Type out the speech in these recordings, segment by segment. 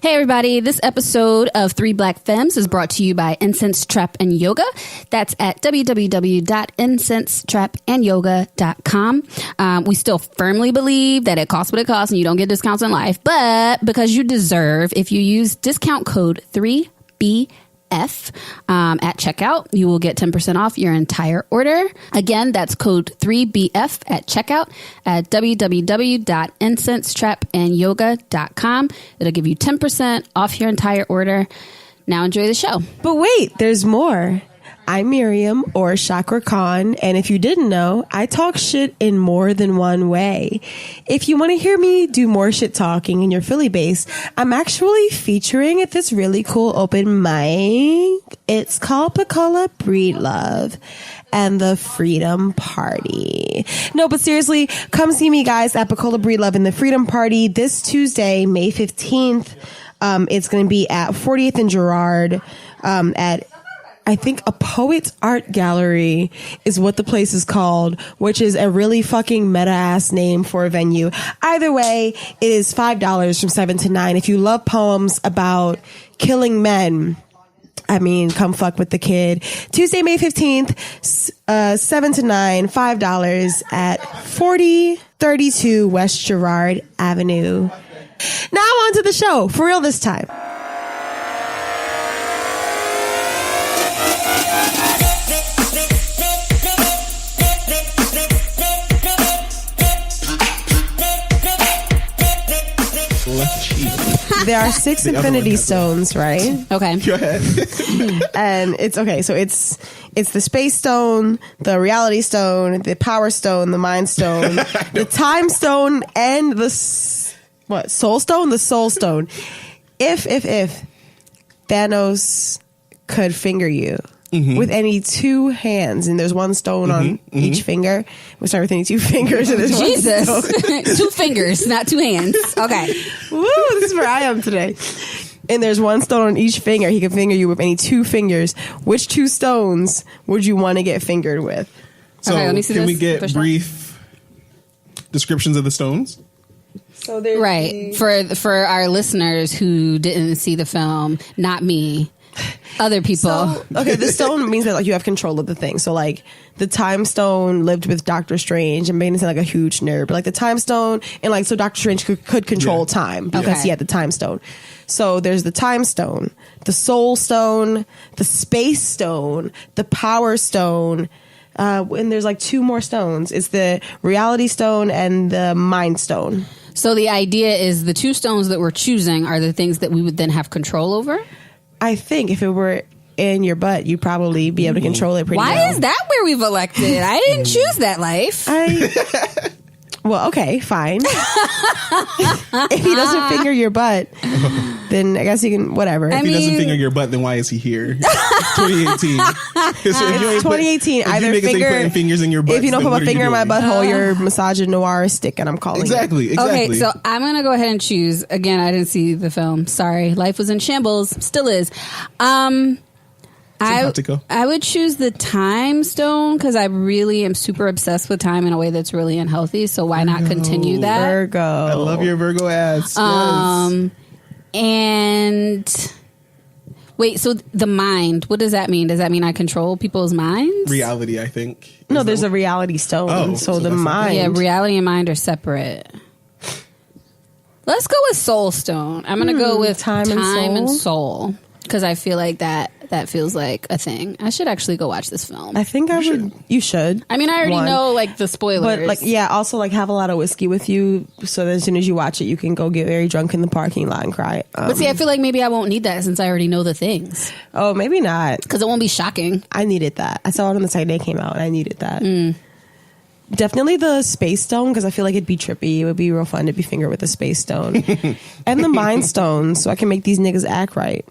Hey everybody, this episode of Three Black Femmes is brought to you by Incense Trap and Yoga. That's at www.incensetrapandyoga.com. We still firmly believe that it costs what it costs and you don't get discounts in life, but because you deserve, if you use discount code 3BF at checkout, you will get 10% off your entire order. Again, that's code 3BF at checkout at www.incensetrapandyoga.com. It'll give you 10% off your entire order. Now enjoy the show. But wait, there's more. I'm Miriam, or Chakra Khan, and if you didn't know, I talk shit in more than one way. If you want to hear me do more shit talking in your Philly base, I'm actually featuring at this really cool open mic. It's called Picola Breed Love and the Freedom Party. No, but seriously, come see me, guys, at Picola Breed Love and the Freedom Party this Tuesday, May 15th. It's going to be at 40th and Girard at I think a Poet's Art Gallery is what the place is called, which is a really fucking meta-ass name for a venue. Either way, it is $5 from 7 to 9. If you love poems about killing men, I mean, come fuck with the kid. Tuesday, May 15th, 7 to 9, $5 at 4032 West Girard Avenue. Now on to the show, for real this time. There are 6 infinity stones, right? Okay. Go ahead. And it's okay. So it's the space stone, the reality stone, the power stone, the mind stone, the time stone, and the soul stone? The soul stone. If Thanos could finger you with any 2 hands, and there's 1 stone on each finger. We start with any 2 fingers, and there's Jesus. 1 stone. 2 fingers, not 2 hands. Okay. Woo, this is where I am today. And there's 1 stone on each finger. He can finger you with any 2 fingers. Which 2 stones would you want to get fingered with? So Okay, let me see can this. we get Push brief descriptions of the stones? So there's Right. For our listeners who didn't see the film, not me, other people. Okay, the stone means that like you have control of the thing. So like the time stone lived with Doctor Strange and made him sound like a huge nerd. But like the time stone and like so Doctor Strange could control time because Okay. he had the time stone. So there's the time stone, the soul stone, the space stone, the power stone, and there's like 2 more stones. It's the reality stone and the mind stone. So the idea is the 2 stones that we're choosing are the things that we would then have control over? I think if it were in your butt, you'd probably be able to control it pretty well. Why is that where we've elected? I didn't choose that life. Well, okay, fine. If he doesn't finger your butt, then I guess he can, whatever. If he doesn't finger your butt, then why is he here? 2018. It's 2018. Either putting fingers in your butt. If you don't put my finger in my butthole, you're misogynoir and I'm calling Exactly. Okay, so I'm going to go ahead and choose. Again, I didn't see the film. Sorry. Life was in shambles. Still is. I would choose the time stone because I really am super obsessed with time in a way that's really unhealthy. So why not continue that? Virgo. I love your Virgo ass. Yes. And wait, so the mind, what does that mean? Does that mean I control people's minds? Reality, I think. No, there's a reality stone. Oh, so so the that's mind. Yeah, reality and mind are separate. Let's go with soul stone. I'm going to go with time and soul because I feel like that feels like a thing. I should actually go watch this film. I think I would. You should. I mean, I already know like the spoilers. But like, yeah, also like have a lot of whiskey with you so that as soon as you watch it, you can go get very drunk in the parking lot and cry. But see, I feel like maybe I won't need that since I already know the things. Oh, maybe not. Because it won't be shocking. I needed that. I saw it on the site day came out and I needed that. Definitely the space stone because I feel like it'd be trippy. It would be real fun to be fingered with a space stone. And the mind stone so I can make these niggas act right.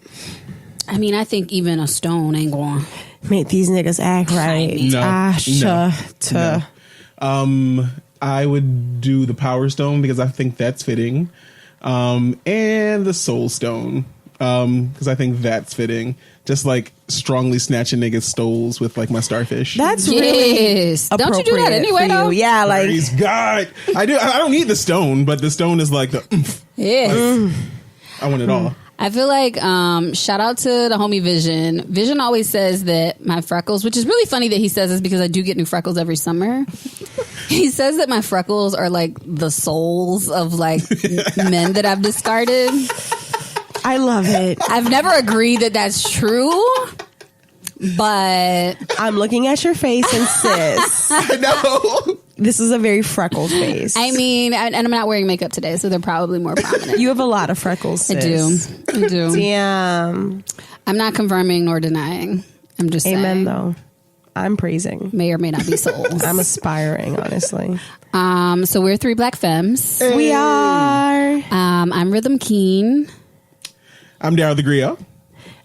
I mean, I think even a stone ain't going to make these niggas act right. No. I would do the power stone because I think that's fitting. And the soul stone because I think that's fitting. Just like strongly snatching niggas' souls with like my starfish. That's really Don't you do that anyway though? Yeah, like praise God. I don't need the stone, but the stone is like the yeah. I want it all. I feel like shout out to the homie Vision. Vision always says that my freckles, which is really funny that he says this because I do get new freckles every summer. He says that my freckles are like the souls of like men that I've discarded. I love it. I've never agreed that that's true. But I'm looking at your face and sis, I know. this is a very freckled face. I mean, and I'm not wearing makeup today, so they're probably more prominent. You have a lot of freckles, sis. I do. Damn. I'm not confirming nor denying. I'm just saying. Amen, though. I'm praising. May or may not be souls. I'm aspiring, honestly. So we're 3 black femmes. Hey. We are. I'm Rhythm Keen. I'm Darryl the Griot.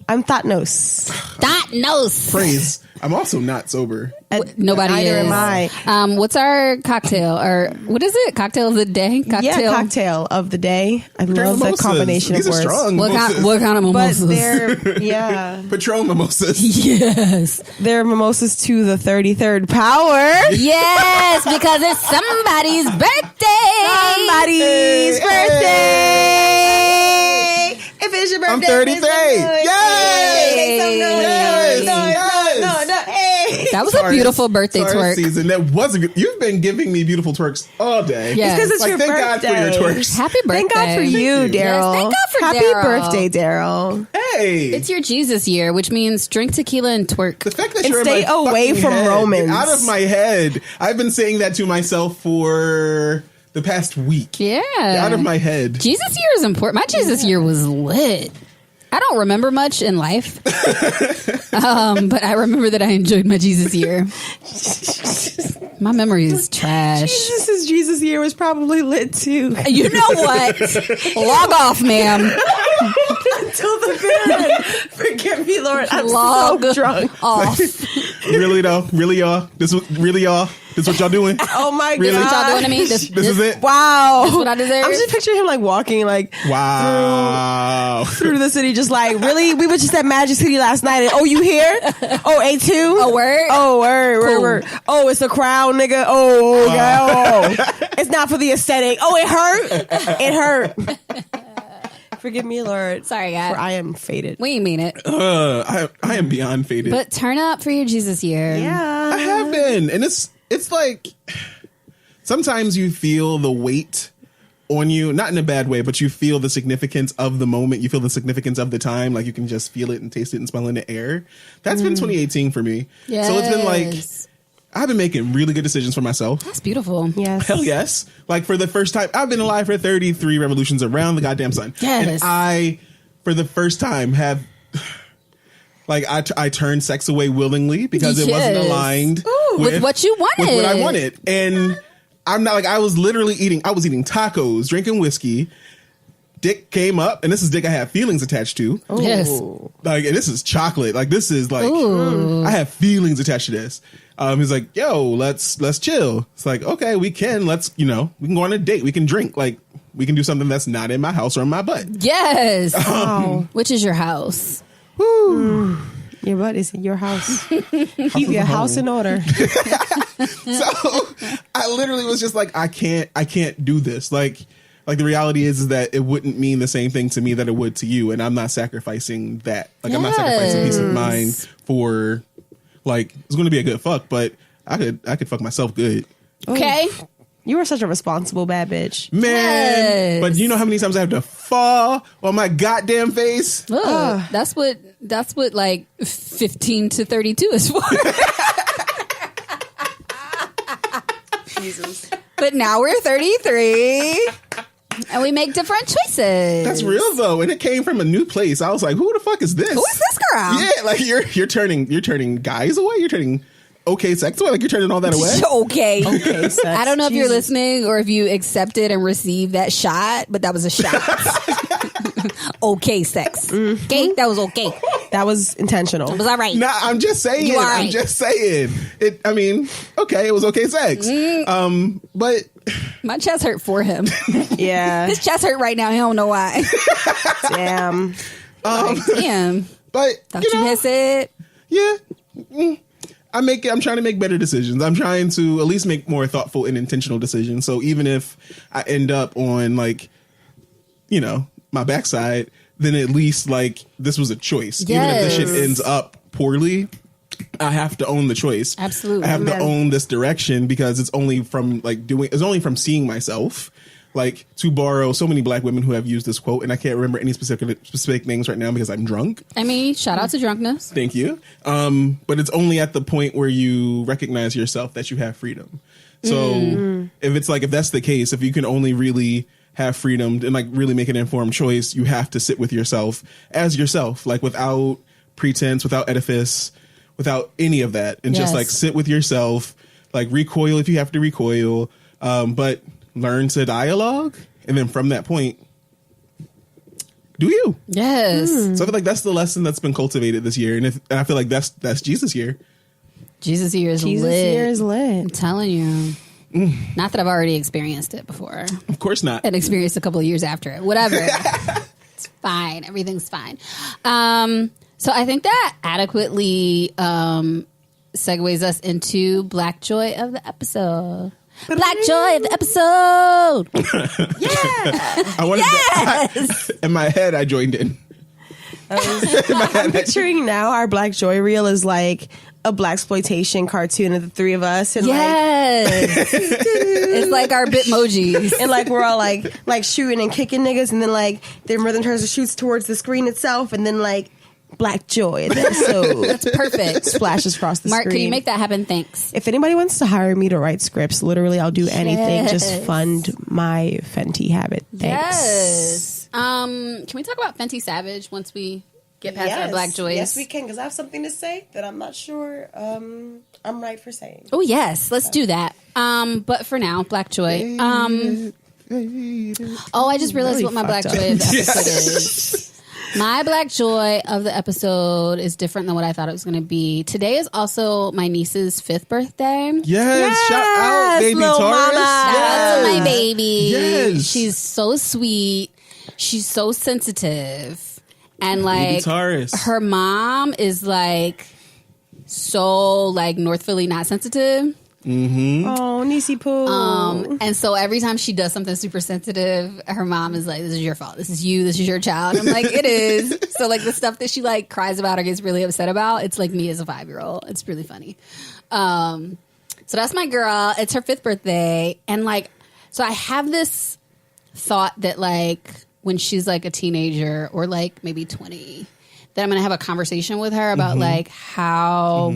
I'm Thotnos. Thotnos. Praise. I'm also not sober. Nobody Neither is. am I. What's our cocktail? Or what is it? Cocktail of the day? Yeah, cocktail of the day. I love that Mimosas. combination These of are words. strong. What kind of But mimosas? they're, yeah. Patron mimosas. Yes. They're mimosas to the 33rd power. Yes, because it's somebody's birthday. Somebody's birthday. If it's your birthday, I'm 33. Yay! Hey. That was a beautiful birthday twerk. Season. That was a good. You've been giving me beautiful twerks all day. Yeah. Because it's Like, your thank birthday. God for your twerks. Happy birthday. Thank God for you, Thank you. Daryl. Yes, thank God for Happy Daryl. birthday, Daryl. Hey, It's your Jesus year, which means drink tequila and twerk. the fact that And you're stay in my away fucking from head. Romans. Get out of my head. I've been saying that to myself for the past week. Yeah. Get out of my head. Jesus year is important. My Jesus year was lit. I don't remember much in life, but I remember that I enjoyed my Jesus year. My memory is trash. Jesus year was probably lit too. You know what? Log off, ma'am. Until the very forgive me, Lord. I'm Log so drunk. off. Really though? Really y'all? This was really y'all? This what y'all doing? Oh my Really? God. What y'all doing to me? This This is it? Wow. That's what I deserve? I'm just picturing him like walking like Wow. through the city, just like, really? We were just at Magic City last night and, oh, you here? Oh, A2? A word? Oh, word, Cool. word. Oh, it's a crown, nigga. Oh, okay. Oh. It's not for the aesthetic. Oh, it hurt? It hurt. Forgive me, Lord. Sorry, guys. For I am faded. We ain't mean it. I am beyond faded. But turn up for your Jesus year. Yeah. I have been, and it's like sometimes you feel the weight on you, not in a bad way, but you feel the significance of the moment. You feel the significance of the time. Like you can just feel it and taste it and smell it in the air. That's been 2018 for me. Yes. So it's been like I've been making really good decisions for myself. That's beautiful. Yes. Hell yes. Like for the first time, I've been alive for 33 revolutions around the goddamn sun. Yes. And I, for the first time, have like I turned sex away willingly because it wasn't Yes. aligned with what you wanted. With what I wanted. And I'm not like, I was eating tacos, drinking whiskey. Dick came up, and this is dick I have feelings attached to. Yes. Like, and this is chocolate. Like, this is like, I have feelings attached to this. He's like, yo, let's chill. It's like, okay, we can we can go on a date. We can drink. Like, we can do something that's not in my house or in my butt. Yes. Which is your house? Woo. Your butt is in your house. Keep your house in order. So I literally was just like, I can't do this. Like the reality is that it wouldn't mean the same thing to me that it would to you. And I'm not sacrificing that. Like, I'm not sacrificing peace of mind for, like, it's going to be a good fuck, but I could fuck myself good. Okay. You are such a responsible bad bitch. Man, Yes. but you know how many times I have to fall on my goddamn face? Look, that's what like 15 to 32 is for. Jesus. But now we're 33 and we make different choices. That's real though, and it came from a new place. I was like, "Who the fuck is this? Who is this girl? Yeah, like you're turning guys away. You're turning okay sex away. Like you're turning all that away. Okay. Okay, sex. I don't know if you're Jesus. listening or if you accepted and received that shot, but that was a shot. Okay, sex. Okay, that was okay. That was intentional. It was all right. Nah, I'm just saying. You all I'm right. just saying. It. I mean, okay, it was okay sex. But My chest hurt for him. Yeah. His chest hurt right now. He don't know why. Damn. Damn. but Thought you had said. yeah. I'm trying to make better decisions. I'm trying to at least make more thoughtful and intentional decisions. So even if I end up on like, my backside, then at least like this was a choice. Even if the shit ends up poorly, I have to own the choice. Absolutely. I have to own this direction because it's only from seeing myself. Like, to borrow so many black women who have used this quote, and I can't remember any specific names right now because I'm drunk. I mean, shout out to drunkenness. Thank you. But it's only at the point where you recognize yourself that you have freedom. So if that's the case, if you can only really have freedom and like really make an informed choice, you have to sit with yourself as yourself, like without pretense, without edifice, without any of that, and just like sit with yourself, like recoil if you have to recoil, but learn to dialogue, and then from that point, do you? Yes. So I feel like that's the lesson that's been cultivated this year, and I feel like that's Jesus year. Jesus year is Jesus lit. year is lit. I'm telling you. Not that I've already experienced it before. Of course not. And experienced a couple of years after it. Whatever. It's fine. Everything's fine. So I think that adequately segues us into Black Joy of the episode. Black Joy of the episode. Yeah. I wanted in my head, I joined in. I'm picturing now our Black Joy reel is like a blaxploitation cartoon of the three of us, and it's like our Bitmojis, and like we're all like shooting and kicking niggas, and then like their rhythm turns and shoots towards the screen itself, and then like Black Joy. So that's perfect. Splashes across the Mark, screen. can you make that happen? Thanks. If anybody wants to hire me to write scripts, literally I'll do anything. Just fund my Fenty habit. Thanks. Yes. Can we talk about Fenty Savage once we get past our Black Joys? Yes, we can, because I have something to say that I'm not sure I'm right for saying. Oh, yes. Let's do that. But for now, Black Joy. I just realized what my Black Joy of the episode is. My Black Joy of the episode is different than what I thought it was going to be. Today is also my niece's 5th birthday. Yes, shout out, baby Taurus. Shout out to my baby. Yes. She's so sweet. She's so sensitive. And like her mom is like so like North Philly not sensitive. Mm-hmm. Oh, Niecy Poo. And so every time she does something super sensitive, her mom is like, "This is your fault. This is you. This is your child." I'm like, "It is." So like the stuff that she like cries about or gets really upset about, it's like me as a 5-year-old. It's really funny. So that's my girl. It's her 5th birthday, and like, so I have this thought that like when she's like a teenager or like maybe 20, that I'm gonna have a conversation with her about like how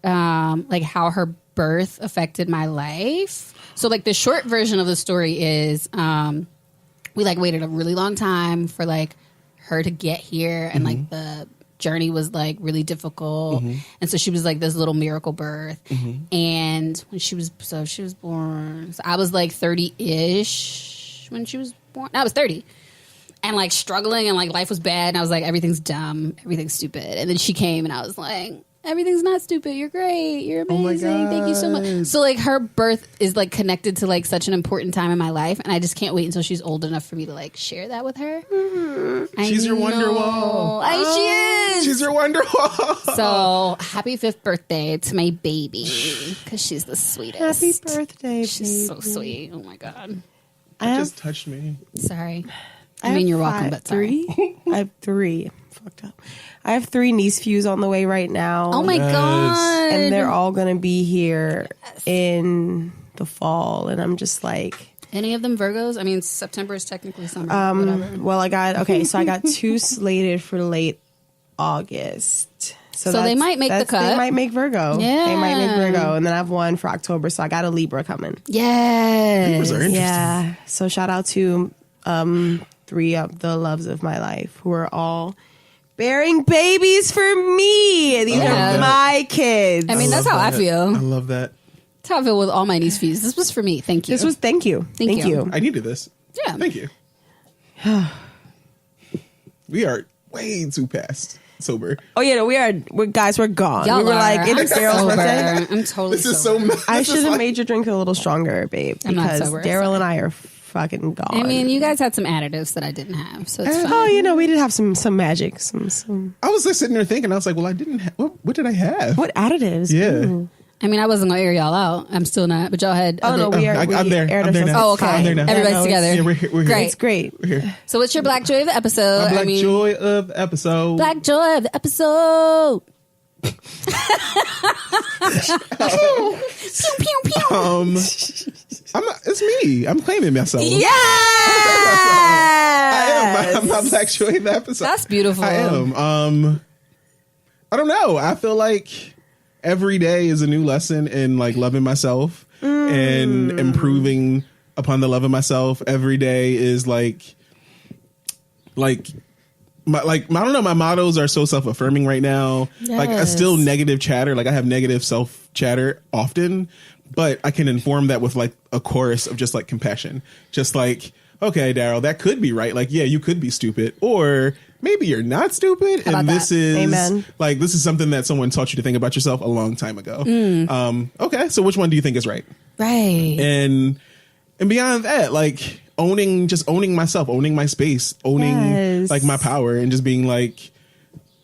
her birth affected my life. So like the short version of the story is we like waited a really long time for like her to get here, and like the journey was like really difficult, and so she was like this little miracle birth. And when she was born, so I was like 30-ish when she was born. I was 30 and like struggling, and like life was bad, and I was like, everything's dumb, everything's stupid. And then she came, and I was like, everything's not stupid. You're great. You're amazing. Oh, thank you so much. So like her birth is like connected to like such an important time in my life, and I just can't wait until she's old enough for me to like share that with her. She's your Wonderwall. She is. She's your Wonderwall. So happy 5th birthday to my baby, because she's the sweetest. Happy birthday, She's baby. so sweet. Oh my god. It just touched me. Sorry. I mean, you're welcome, but sorry. I have 3. Fucked up. I have 3 niece views on the way right now. Oh my god. And they're all going to be here in the fall. And I'm just like... Any of them Virgos? I mean, September is technically summer. Whatever. Well, I got 2 slated for late August. So they might make the cut. They might make Virgo. Yeah. They might make Virgo. And then I have one for October. So I got a Libra coming. Yes. Libras are interesting. Yeah. So shout out to 3 of the loves of my life who are all bearing babies for me. These are my kids. I mean, that's how I feel. I love that. That's how I feel with all my niece views. This was for me. Thank you. Thank you. Thank you. I needed this. Yeah. Thank you. We are way too past sober. Oh yeah, we're gone. Y'all we were are. like, it's I'm Darryl's sober. birthday. I'm totally This is sober. so. I should have made your drink a little stronger, babe, I'm not because sober, Darryl sorry. and I are fucking gone. I mean, you guys had some additives that I didn't have, so it's fine. Oh, we did have some magic. Some I was just sitting there thinking. I was like, well, I didn't. What did I have? what additives? Yeah. Ooh. I mean, I wasn't gonna air y'all out. I'm still not, but y'all had. Oh no, I'm there. aired I'm there ourselves. now. Oh, okay. I'm there now. Everybody's together. Yeah, we're here. Great. It's great. We're here. So, what's your black joy of the episode? My black joy of the episode. Black joy of the episode. Pew, pew, pew. It's me. I'm claiming myself. Yeah, I am. My black joy of the episode. That's beautiful. I am. I don't know. I feel like every day is a new lesson in like loving myself and improving upon the love of myself. Every day is like I don't know. My mottos are so self-affirming right now. Yes. Like I still negative chatter. Like I have negative self chatter often, but I can inform that with like a chorus of just like compassion. Just like, okay, Darryl, that could be right. Like, yeah, you could be stupid, or maybe you're not stupid. And this is Amen. like, this is something that someone taught you to think about yourself a long time ago. Okay. So which one do you think is right? Right. And beyond that, like owning myself, owning my space, owning like my power, and just being like,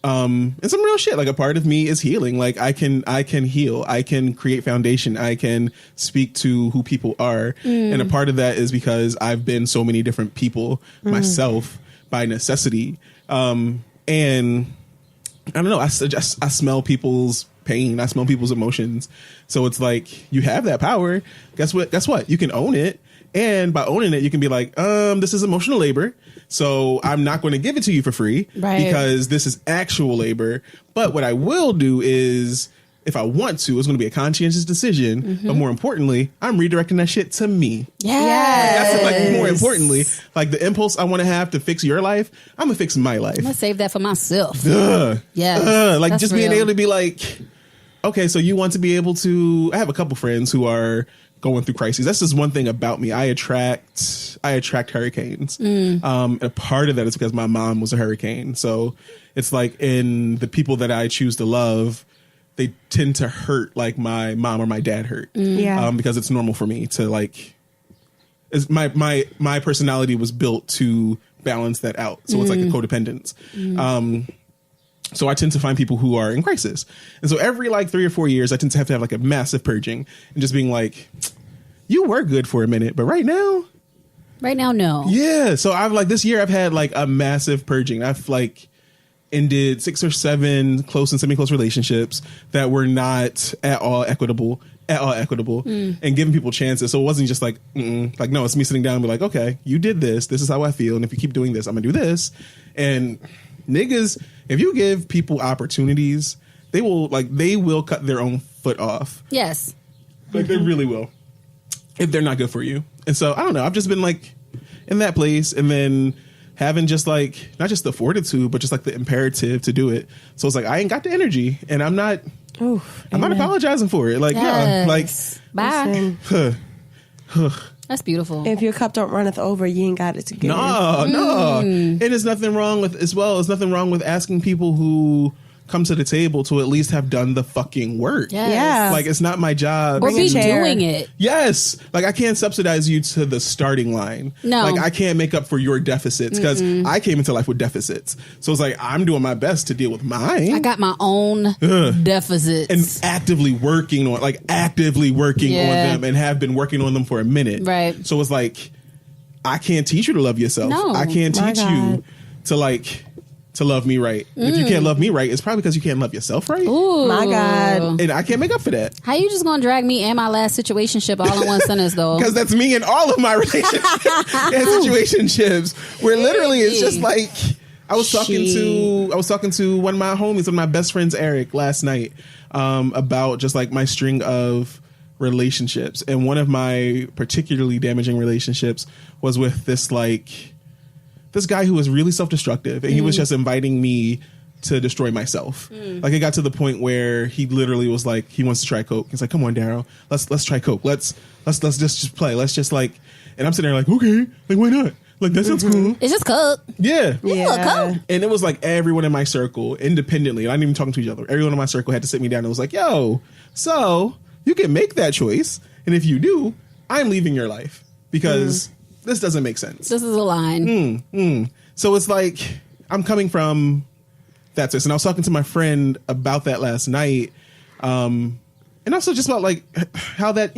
and some real shit. Like a part of me is healing. Like I can heal. I can create foundation. I can speak to who people are. And a part of that is because I've been so many different people myself by necessity. And I don't know. I smell people's pain. I smell people's emotions. So it's like, you have that power. Guess what? You can own it. And by owning it, you can be like, this is emotional labor. So I'm not going to give it to you for free because this is actual labor. But what I will do is, if I want to, it's going to be a conscientious decision. But more importantly, I'm redirecting that shit to me. Yes. That's like more importantly, like the impulse I want to have to fix your life, I'm going to fix my life. I'm gonna save that for myself. Yeah. Like that's just being real. able to be like, okay, so you want to be able to, I have a couple friends who are going through crises. That's just one thing about me. I attract hurricanes. And a part of that is because my mom was a hurricane. So it's like, in the people that I choose to love, they tend to hurt like my mom or my dad hurt. Because it's normal for me to like, my personality was built to balance that out. So it's like a codependence. So I tend to find people who are in crisis. And so every like 3 or 4 years, I tend to have like a massive purging and just being like, you were good for a minute, but right now, no. Yeah. So I've like, this year I've had like a massive purging. I've like ended 6 or 7 close and semi-close relationships that were not at all equitable and giving people chances. So it wasn't just like, like, no, it's me sitting down and be like, okay, you did this. This is how I feel. And if you keep doing this, I'm gonna do this. And niggas, if you give people opportunities, they will cut their own foot off. Yes. Like they really will, if they're not good for you. And so I don't know. I've just been like in that place, and then having just like, not just the fortitude, but just like the imperative to do it. So it's like, I ain't got the energy, and I'm not apologizing for it. Like, yeah, like, bye. That's beautiful. If your cup don't runneth over, you ain't got it to give. No. And there's nothing wrong with, as well, there's nothing wrong with asking people who come to the table to at least have done the fucking work. Yes. Yeah. Like, it's not my job. Or be doing it. Yes. Like, I can't subsidize you to the starting line. No. Like, I can't make up for your deficits because I came into life with deficits. So it's like, I'm doing my best to deal with mine. I got my own deficits. And actively working on them, and have been working on them for a minute. Right. So it's like, I can't teach you to love yourself. No. I can't teach you to love me right. If you can't love me right, it's probably because you can't love yourself right. Ooh. My God. And I can't make up for that. How you just gonna drag me and my last situationship all in one sentence though? Because that's me in all of my relationships and situationships, where literally it's just like, I was talking to one of my homies, one of my best friends, Eric, last night, about just like my string of relationships. And one of my particularly damaging relationships was with this guy who was really self-destructive, and he was just inviting me to destroy myself. Like, it got to the point where he literally was like, he wants to try coke. He's like, come on, Darryl, let's try coke. Let's just play. Let's just like, and I'm sitting there like, okay, like, why not? Like, that sounds cool. It's just coke. Yeah. Coke. And it was like everyone in my circle, independently, and I didn't even talking to each other, everyone in my circle had to sit me down and was like, yo, so you can make that choice, and if you do, I'm leaving your life because this doesn't make sense. This is a line. So it's like, I'm coming from that space. And I was talking to my friend about that last night. and also just about like how that,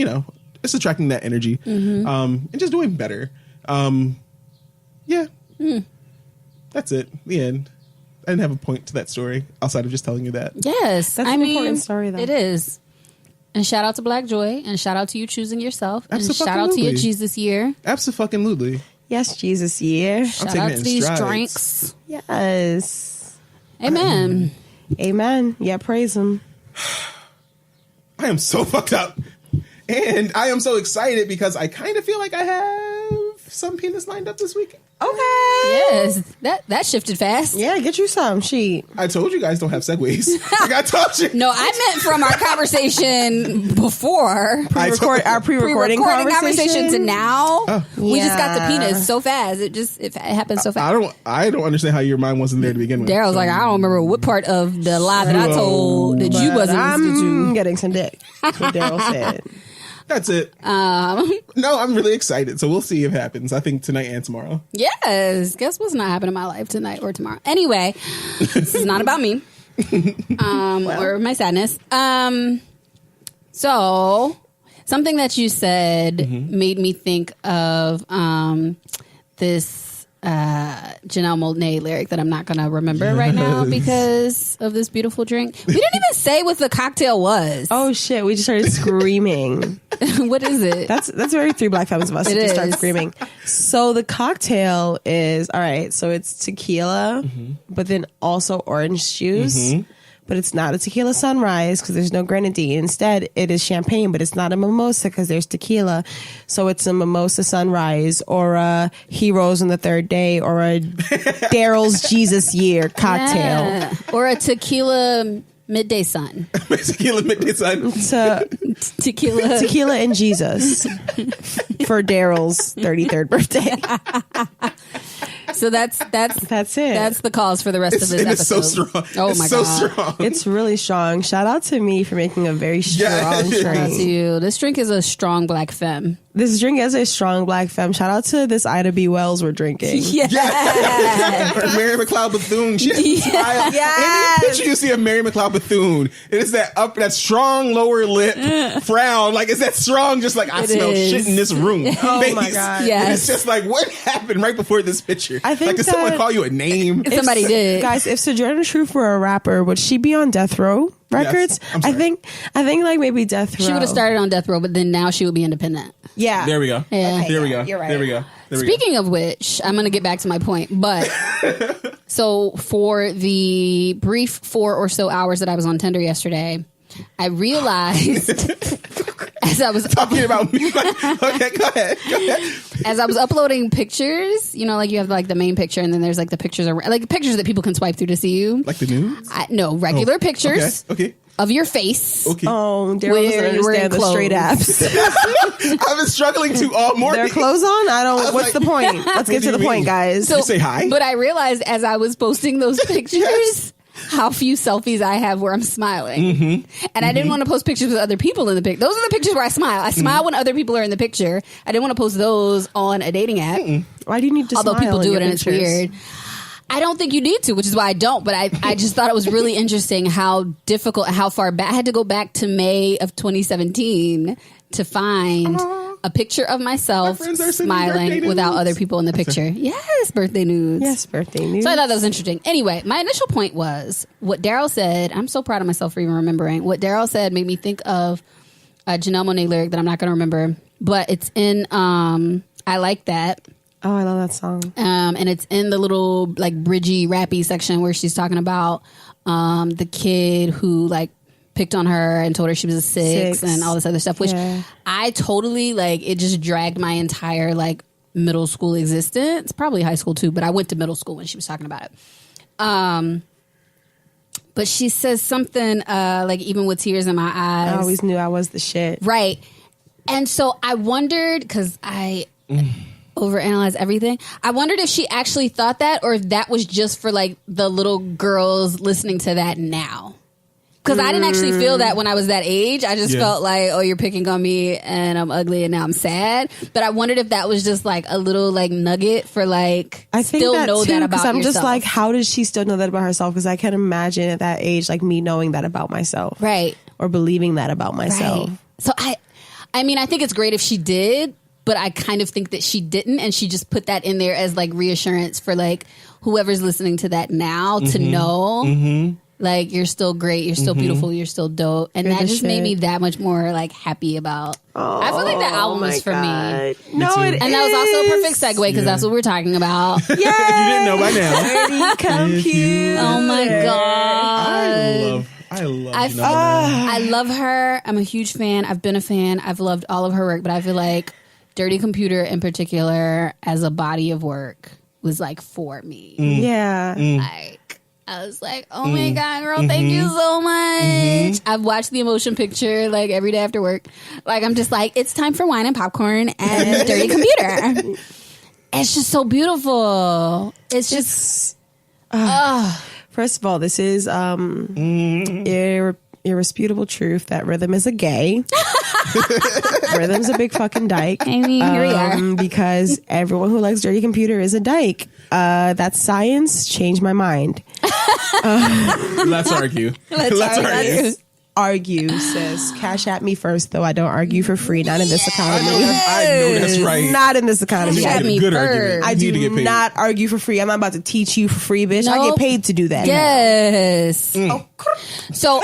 it's attracting that energy, and just doing better. Yeah, that's it. The end. I didn't have a point to that story outside of just telling you that. Yes, that's an important story, though. It is. And shout out to Black Joy, and shout out to you choosing yourself, and Absolutely. shout out to your Jesus year. Absolutely. Yes, Jesus year. Shout out to these strides. drinks. Yes. Amen. Amen. Yeah, praise him. I am so fucked up. And I am so excited because I kind of feel like I have some penis lined up this week. Okay. Yes, that shifted fast. Yeah, get you some. I told you guys don't have segues. Like I told you. No, I meant from our conversation before. Our pre-recording conversation to now. We just got the Yeah. penis so fast. It happened so fast. I don't understand how your mind wasn't there to begin with. Daryl's like, I don't remember what part of the lie that I told that you wasn't listening I'm to. getting some dick. That's what Darryl said. That's it. No, I'm really excited. So we'll see if it happens. I think tonight and tomorrow. Yes. Guess what's not happening in my life tonight or tomorrow? Anyway, this is not about me or my sadness. So something that you said made me think of this Janelle Monae lyric that I'm not going to remember right now because of this beautiful drink. We didn't even say what the cocktail was. Oh shit! We just started screaming. What is it? That's very three Black Femmes of us to just start is. screaming. So the cocktail is all right. So it's tequila, but then also orange juice. But it's not a tequila sunrise because there's no grenadine. Instead, it is champagne, but it's not a mimosa because there's tequila. So it's a mimosa sunrise or a Heroes on the Third Day or a Darryl's Jesus Year cocktail. Yeah. Or a tequila midday sun. Tequila midday sun. Tequila And Jesus for Darryl's 33rd birthday. So that's it. That's the cause for the rest of this episode. It's so strong. Oh it's my so God. strong. It's really strong. Shout out to me for making a very strong Yes. Shout out to drink. you. This drink is a strong Black femme. This drink is a strong Black femme. Shout out to this Ida B. Wells we're drinking. Yeah. Mary McLeod Bethune. She has a smile. Yes. Any picture you see of Mary McLeod Bethune, it is that strong lower lip frown. Like it's that strong, just like I It smell is. shit in this room. Oh face. my God. Yes. And it's just like what happened right before this picture. I think like did someone that- call you a name? Somebody did. Guys, if Sojourner Truth were a rapper, would she be on Death Row Records? I'm sorry. I think like maybe Death Row. She would have started on death row, but then now she would be independent. Yeah. There we go. Yeah. There we go. You're right. There we go. There we go. Speaking of which, I'm going to get back to my point. But so for the brief 4 or so hours that I was on Tinder yesterday, I realized as I was Talking about me. Okay, go ahead. as I was uploading pictures, like you have like the main picture and then there's like the pictures like pictures that people can swipe through to see you. Like the nudes? No, regular pictures Okay. of your face. Okay. Oh, Darryl Where doesn't you were in understand the straight clothes. apps. I've been struggling to all morning. Their clothes on? I don't. What's like, the point? Let's get do to the you point, mean? guys. You say hi? But I realized as I was posting those pictures how few selfies I have where I'm smiling. And I didn't want to post pictures with other people in the pic. Those are the pictures where I smile. I smile when other people are in the picture. I didn't want to post those on a dating app. Why do you need to? Although smile people in do your it and it's pictures? weird. I don't think you need to, which is why I don't. But I just thought it was really interesting how difficult, how far back. I had to go back to May of 2017 to find a picture of myself My friends are sending birthday smiling without nudes. other people in the picture. Yes, birthday nudes. Yes, birthday news. So I thought that was interesting. Anyway, my initial point was what Darryl said. I'm so proud of myself for even remembering. What Darryl said made me think of a Janelle Monae lyric that I'm not going to remember, but it's in I Like That. Oh, I love that song. And it's in the little like bridgy rappy section where she's talking about the kid who like picked on her and told her she was a six and all this other stuff, which I totally like, it just dragged my entire like middle school existence, probably high school too, but I went to middle school when she was talking about it. But she says something like, even with tears in my eyes. I always knew I was the shit. Right. And so I wondered, because I overanalyze everything, I wondered if she actually thought that or if that was just for like the little girls listening to that now. Because I didn't actually feel that when I was that age. I just felt like, oh, you're picking on me and I'm ugly and now I'm sad. But I wondered if that was just like a little like nugget for like, I think still that know too, that about because I'm yourself. just like, how does she still know that about herself? Because I can't imagine at that age, like me knowing that about myself. Right. or believing that about myself. Right. So I mean, I think it's great if she did, but I kind of think that she didn't, and she just put that in there as like reassurance for like whoever's listening to that now to know, like, you're still great, you're still beautiful, you're still dope, and that just made me that much more like happy about. I feel like that album was for me. No, it and that was also a perfect segue because that's what we're talking about. Yeah, You didn't know by now. Dirty computer. Oh my god. I love I love her. I'm a huge fan. I've been a fan. I've loved all of her work, but I feel like Dirty Computer in particular as a body of work was like for me. Yeah. Like, I was like, oh my God, girl, thank you so much. I've watched the Emotion Picture like every day after work. Like, I'm just like, it's time for wine and popcorn and Dirty Computer. It's just so beautiful. It's just... First of all, this is irresputable truth that Rhythm is a gay. Rhythm's a big fucking dyke. I mean, here we are. Because everyone who likes Dirty Computer is a dyke. That's science. Changed my mind. Let's argue. Let's argue, sis. Cash at me first, though. I don't argue for free. Not in this economy. I know that's right. Not in this economy. Cash at me Good first. argument. I You need to do get paid. not argue for free. I'm not about to teach you for free, bitch. I Nope. get paid to do that. Yes. So,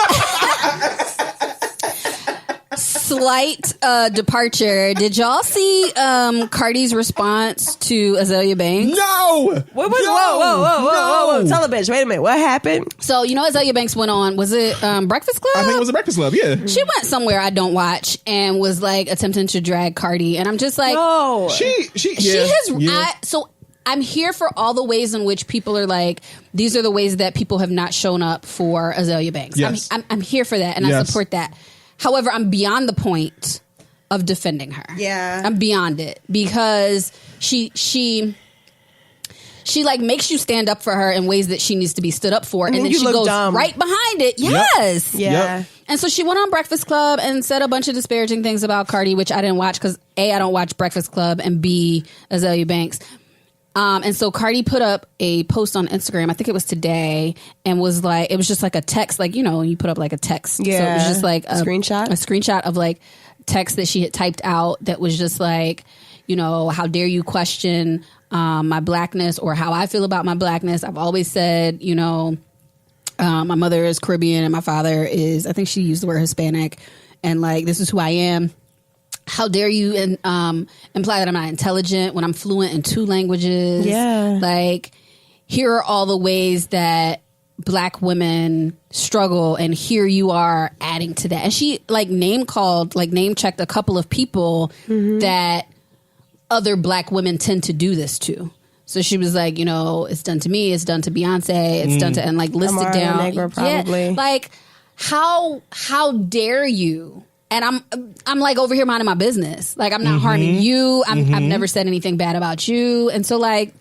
slight departure. Did y'all see Cardi's response to Azalea Banks? No. Whoa. Tell a bitch. Wait a minute. What happened? So, you know, Azalea Banks went on, was it Breakfast Club? I think it was a Breakfast Club. Yeah. She went somewhere I don't watch and was like attempting to drag Cardi. And I'm just like, No. She has. Yeah. So I'm here for all the ways in which people are like, these are the ways that people have not shown up for Azalea Banks. Yes. I'm here for that, and I support that. However, I'm beyond the point of defending her. Yeah. I'm beyond it because she like makes you stand up for her in ways that she needs to be stood up for, and then you she look goes dumb. right behind it. Yes. Yeah. Yep. And so she went on Breakfast Club and said a bunch of disparaging things about Cardi, which I didn't watch because A, I don't watch Breakfast Club, and B, Azalea Banks. And so Cardi put up a post on Instagram, I think it was today, and was like, it was just like a text, like, you know, you put up like a text. Yeah. So it was just like A screenshot? A screenshot of like text that she had typed out that was just like, you know, how dare you question my blackness or how I feel about my blackness. I've always said, you know, my mother is Caribbean and my father is, I think she used the word Hispanic, and like, this is who I am. How dare you imply that I'm not intelligent when I'm fluent in 2 languages? Yeah. Like, here are all the ways that Black women struggle, and here you are adding to that. And she like name checked a couple of people that other Black women tend to do this to. So she was like, you know, it's done to me, it's done to Beyonce, it's done to, and like listed Amara down. Negro, probably. Yeah, like, how dare you? And I'm like over here minding my business. Like, I'm not harming you. I've never said anything bad about you. And so like,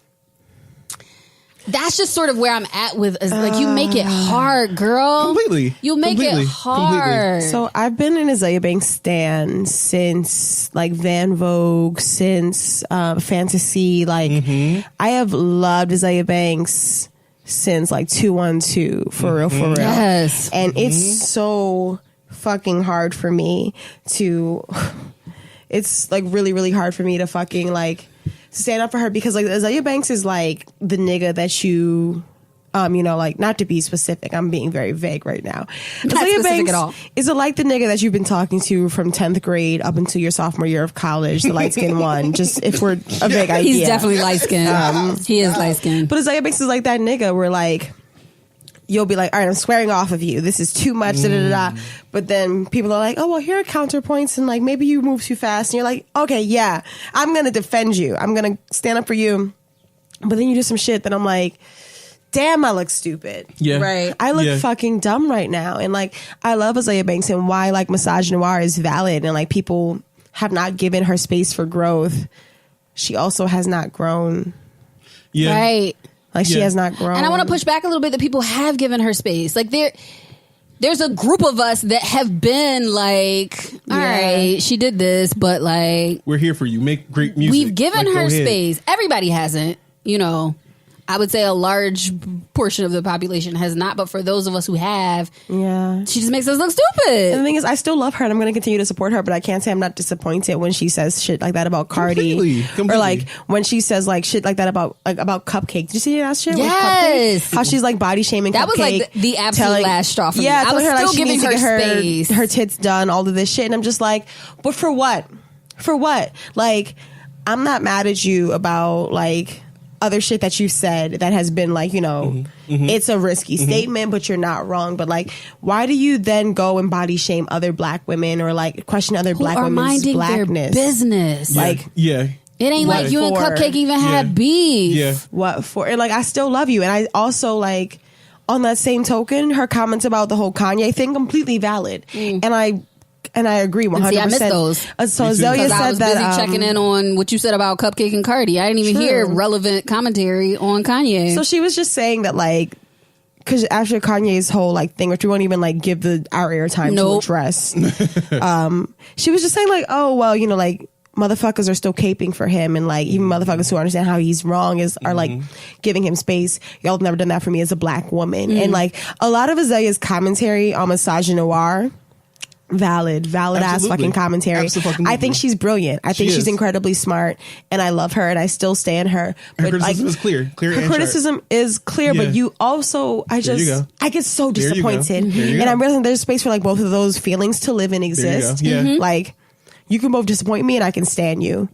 that's just sort of where I'm at with, is like, you make it hard, girl. Completely. You make it hard. So I've been an Azalea Banks stan since like Van Vogue, since Fantasy. Like, I have loved Azalea Banks since like 212, for real. Yes. And it's so fucking hard for me to, it's like really, really hard for me to fucking like stand up for her, because like Azalea Banks is like the nigga that you know, like, not to be specific, I'm being very vague right now. Not Azalea specific Banks at all. is it like the nigga that you've been talking to from 10th grade up until your sophomore year of college, the light skinned one, just if we're a vague idea. He's definitely light skinned. He is light skinned. But Azalea Banks is like that nigga where like, you'll be like, all right, I'm swearing off of you. This is too much, da-da-da-da. But then people are like, oh, well, here are counterpoints, and like, maybe you move too fast. And you're like, okay, yeah, I'm going to defend you. I'm going to stand up for you. But then you do some shit that I'm like, damn, I look stupid. Yeah. Right. I look fucking dumb right now. And like, I love Azalea Banks and why like misogynoir is valid, and like people have not given her space for growth. She also has not grown. Yeah. Right. Like, she has not grown. And I want to push back a little bit that people have given her space. Like, there's a group of us that have been like, all right, she did this, but like, We're here for you. Make great music. we've given Like, her go ahead. space. Everybody hasn't, you know. I would say a large portion of the population has not, but for those of us who have, she just makes us look stupid. And the thing is, I still love her and I'm going to continue to support her, but I can't say I'm not disappointed when she says shit like that about Cardi. Completely. Or like when she says like shit like that about Cupcake. Did you see that shit? Yes. How she's like body shaming that Cupcake. Was like the absolute last straw for me. Yeah, I was her, still like, giving her space. Her tits done, all of this shit. And I'm just like, but for what? For what? Like, I'm not mad at you about like other shit that you've said that has been like, you know, it's a risky statement, but you're not wrong. But like, why do you then go and body shame other black women or like question other black women's blackness? Their business. Like, it ain't like you and Cupcake even had beef. Yeah. What for? And like, I still love you. And I also like, on that same token, her comments about the whole Kanye thing, completely valid. And I agree 100%. See, I missed those. So Azalea said I was that busy checking in on what you said about Cupcake and Cardi. I didn't even hear relevant commentary on Kanye. So she was just saying that like, because after Kanye's whole like thing, which we won't even like give our airtime to address, she was just saying like, oh well, you know, like motherfuckers are still caping for him, and like even motherfuckers who understand how he's wrong are like giving him space. Y'all have never done that for me as a black woman, and like a lot of Azalea's commentary on misogynoir. Valid ass fucking commentary. Absolutely. I think she's brilliant. I think she's incredibly smart, and I love her, and I still stand her. Her criticism is clear. Her criticism is clear, but you also, I get so disappointed, and I really think there's space for like both of those feelings to live and exist. Like you can both disappoint me, and I can stand you.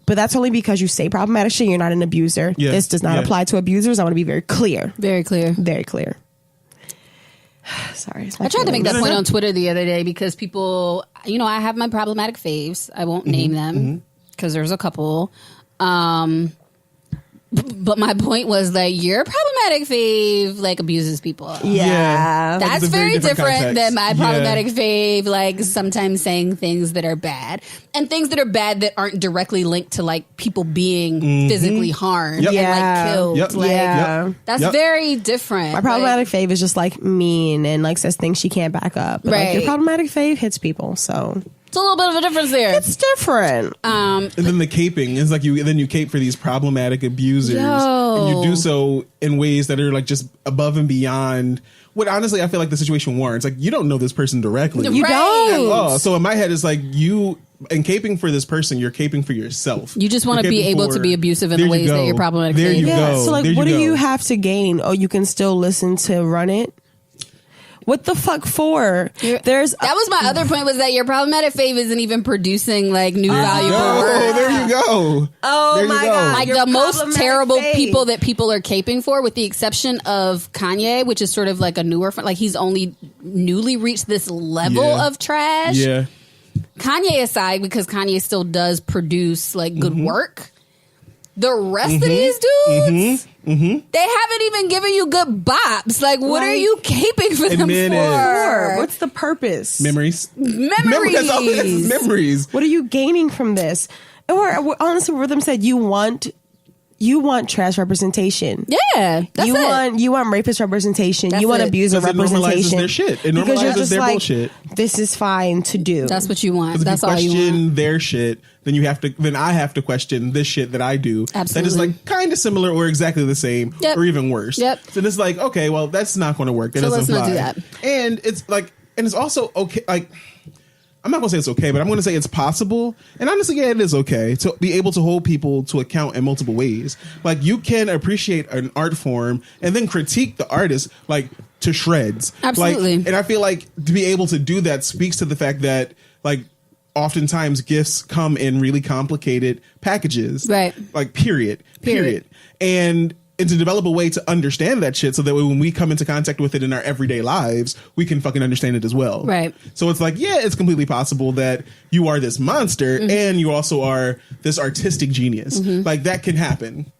But that's only because you say problematic shit. You're not an abuser. This does not apply to abusers. I want to be very clear. Very clear. Very clear. Sorry. I tried to make that point on Twitter the other day because people, you know, I have my problematic faves. I won't name them because there's a couple. But my point was that your problematic fave like abuses people. Yeah. That's very different than my problematic fave like sometimes saying things that are bad. And things that are bad that aren't directly linked to like people being physically harmed and like killed. Like that's very different. My problematic fave is just like mean and like says things she can't back up. But like your problematic fave hits people, so it's a little bit of a difference there. It's different. And then the caping is like you cape for these problematic abusers, and you do so in ways that are like just above and beyond what honestly I feel like the situation warrants. Like you don't know this person directly. You don't. At all. So in my head it's like you and caping for this person, you're caping for yourself. You just want to be able to be abusive in the ways that you're problematic. There you go. So like, what do you have to gain? Oh, you can still listen to Run It. What the fuck for? That was my other point, was that your problematic fave isn't even producing like new valuable work. There you go. Oh there my you go. God. Like the most terrible people that people are caping for, with the exception of Kanye, which is sort of like a newer, like he's only newly reached this level of trash. Yeah. Kanye aside, because Kanye still does produce like good work. The rest of these dudes, they haven't even given you good bops. Like, what are you caping for them for? What's the purpose? Memories. That's all it is. Memories. What are you gaining from this? Or honestly, what them said, you want trash representation. Yeah, that's you want rapist representation. You want abuser representation. It normalizes their shit. It normalizes their bullshit. This is fine to do. That's what you want. That's all you want. If you question their shit, then I have to question this shit that I do. Absolutely. That is like kind of similar or exactly the same or even worse. Yep. So it's like, okay, well, that's not going to work. That doesn't let's fly. not do that. And it's like, and it's also okay. Like, I'm not going to say it's okay, but I'm going to say it's possible. And honestly, yeah, it is okay to be able to hold people to account in multiple ways. Like, you can appreciate an art form and then critique the artist, like, to shreds. Absolutely. Like, and I feel like to be able to do that speaks to the fact that, like, oftentimes gifts come in really complicated packages. Right. Like, period. And to develop a way to understand that shit so that when we come into contact with it in our everyday lives, we can fucking understand it as well. Right. So it's like, yeah, it's completely possible that you are this monster and you also are this artistic genius. Like, that can happen.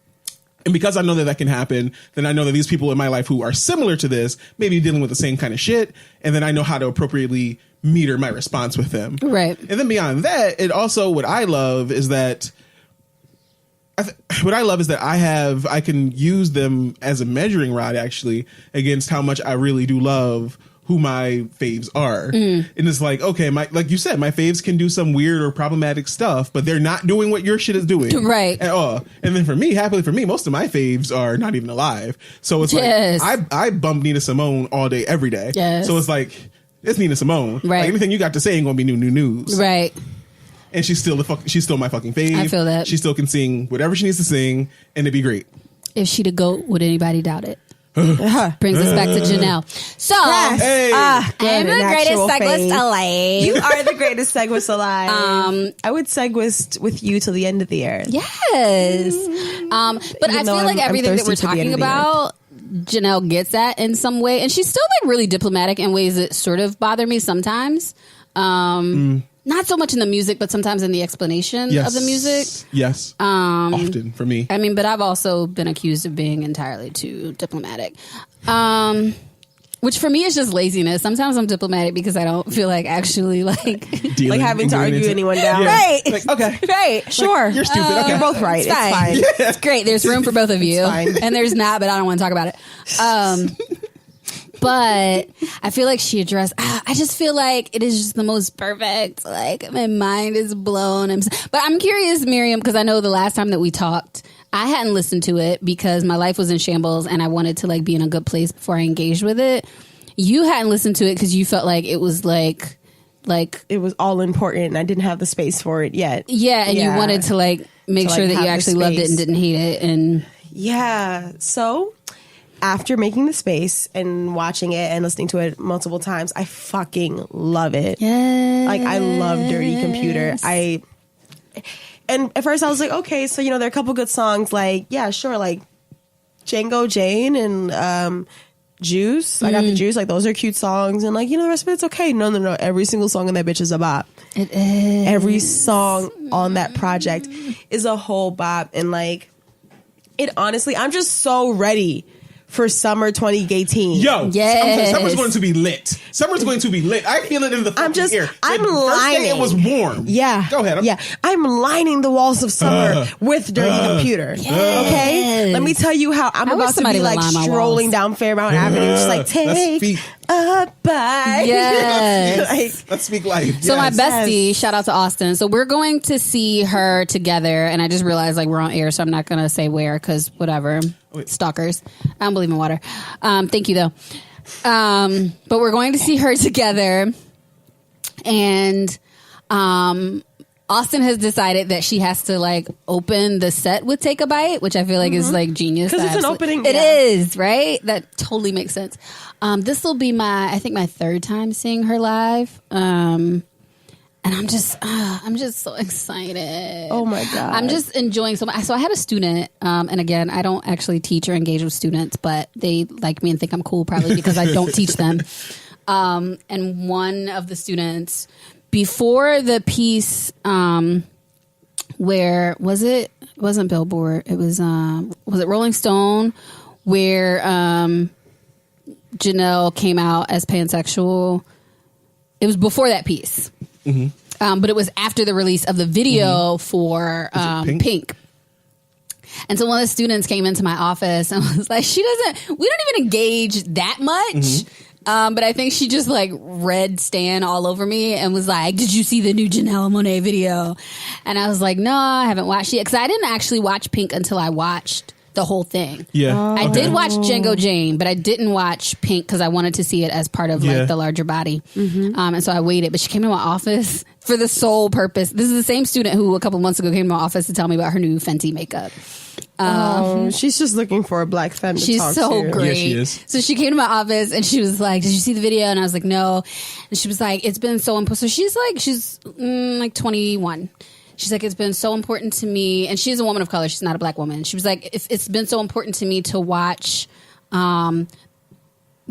And because I know that can happen, then I know that these people in my life who are similar to this may be dealing with the same kind of shit. And then I know how to appropriately meter my response with them. Right. And then beyond that, it also, what I love is that I can use them as a measuring rod, actually, against how much I really do love who my faves are. And it's like, okay, like you said, my faves can do some weird or problematic stuff, but they're not doing what your shit is doing. Right. At all. And then for me, happily for me, most of my faves are not even alive. So it's like, I bump Nina Simone all day, every day. Yes. So it's like, it's Nina Simone. Right. Like, anything you got to say ain't gonna be new news. Right. And she's still my fucking fave. I feel that. She still can sing whatever she needs to sing, and it'd be great. If she the GOAT, would anybody doubt it? Brings us back to Janelle. So, Hey. I am the greatest cyclist alive. You are the greatest cyclist alive. I would segue with you till the end of the year. Yes. But I feel like everything that we're talking about, Janelle gets at in some way. And she's still like really diplomatic in ways that sort of bother me sometimes. Not so much in the music, but sometimes in the explanation of the music. Yes. Often for me. I mean, but I've also been accused of being entirely too diplomatic. Which for me is just laziness. Sometimes I'm diplomatic because I don't feel like actually like like having to argue anyone down. Yeah. Right. Like, okay. Right. Sure. You're stupid. Okay. You're both right. It's fine. It's great. There's room for both of you. fine. And there's not, but I don't want to talk about it. But I feel like she addressed, I just feel like it is just the most perfect. Like, my mind is blown. But I'm curious, Miriam, because I know the last time that we talked, I hadn't listened to it because my life was in shambles and I wanted to like be in a good place before I engaged with it. You hadn't listened to it because you felt like it was like it was all important and I didn't have the space for it yet. Yeah, and you wanted to like make sure that you actually loved it and didn't hate it. And yeah, so after making the space and watching it and listening to it multiple times, I fucking love it. yeah, Like, I love Dirty Computer. And at first I was like, okay, so, there are a couple good songs, like, yeah, sure, like Django Jane and Juice. I got the Juice. Like, those are cute songs. And, like, the rest of it's okay. No. Every single song on that bitch is a bop. It is. Every song on that project is a whole bop. And, like, it honestly, I'm just so ready for summer 2018. Yo, yes. Summer's going to be lit. Summer's going to be lit. I feel it in the fucking air. I'm the first day lining. it was warm. Yeah. Go ahead. I'm lining the walls of summer with Dirty Computer. Okay? Let me tell you how I'm I wish about to somebody be would like line my strolling walls. down Fairmount Avenue, just like, take a bite. Yes. Like, Let's speak life. So my Yes. bestie, shout out to Austin. So we're going to see her together, and I just realized like we're on air, so I'm not going to say where because whatever. Stalkers. I don't believe in water. Thank you though. But we're going to see her together, and Austin has decided that she has to like open the set with Take a Bite, which I feel like is like genius. 'Cause it's an opening, It yeah. is, right? That totally makes sense. This will be my third time seeing her live. And I'm just so excited. oh my God. I'm just enjoying so much. So I had a student, and again, I don't actually teach or engage with students, but they like me and think I'm cool probably because I don't teach them. And one of the students, before the piece, where was it? It wasn't Billboard. It was it Rolling Stone, where Janelle came out as pansexual. It was before that piece. Mm-hmm. But it was after the release of the video for Pink. And so one of the students came into my office and was like, we don't even engage that much. Mm-hmm. But I think she just like read Stan all over me and was like, did you see the new Janelle Monae video? And I was like, no, I haven't watched it. Because I didn't actually watch Pink until I watched the whole thing. Yeah. I did watch Django Jane, but I didn't watch Pink because I wanted to see it as part of like the larger body. Mm-hmm. And so I waited, but she came to my office for the sole purpose. This is the same student who a couple months ago came to my office to tell me about her new Fenty makeup. She's just looking for a black femme to She's talk so to. great. Yeah, she is. So she came to my office and she was like, did you see the video? And I was like, no. And she was like, it's been so important. So she's like 21. She's like, it's been so important to me. And she's a woman of color. She's not a black woman. She was like, it's been so important to me to watch the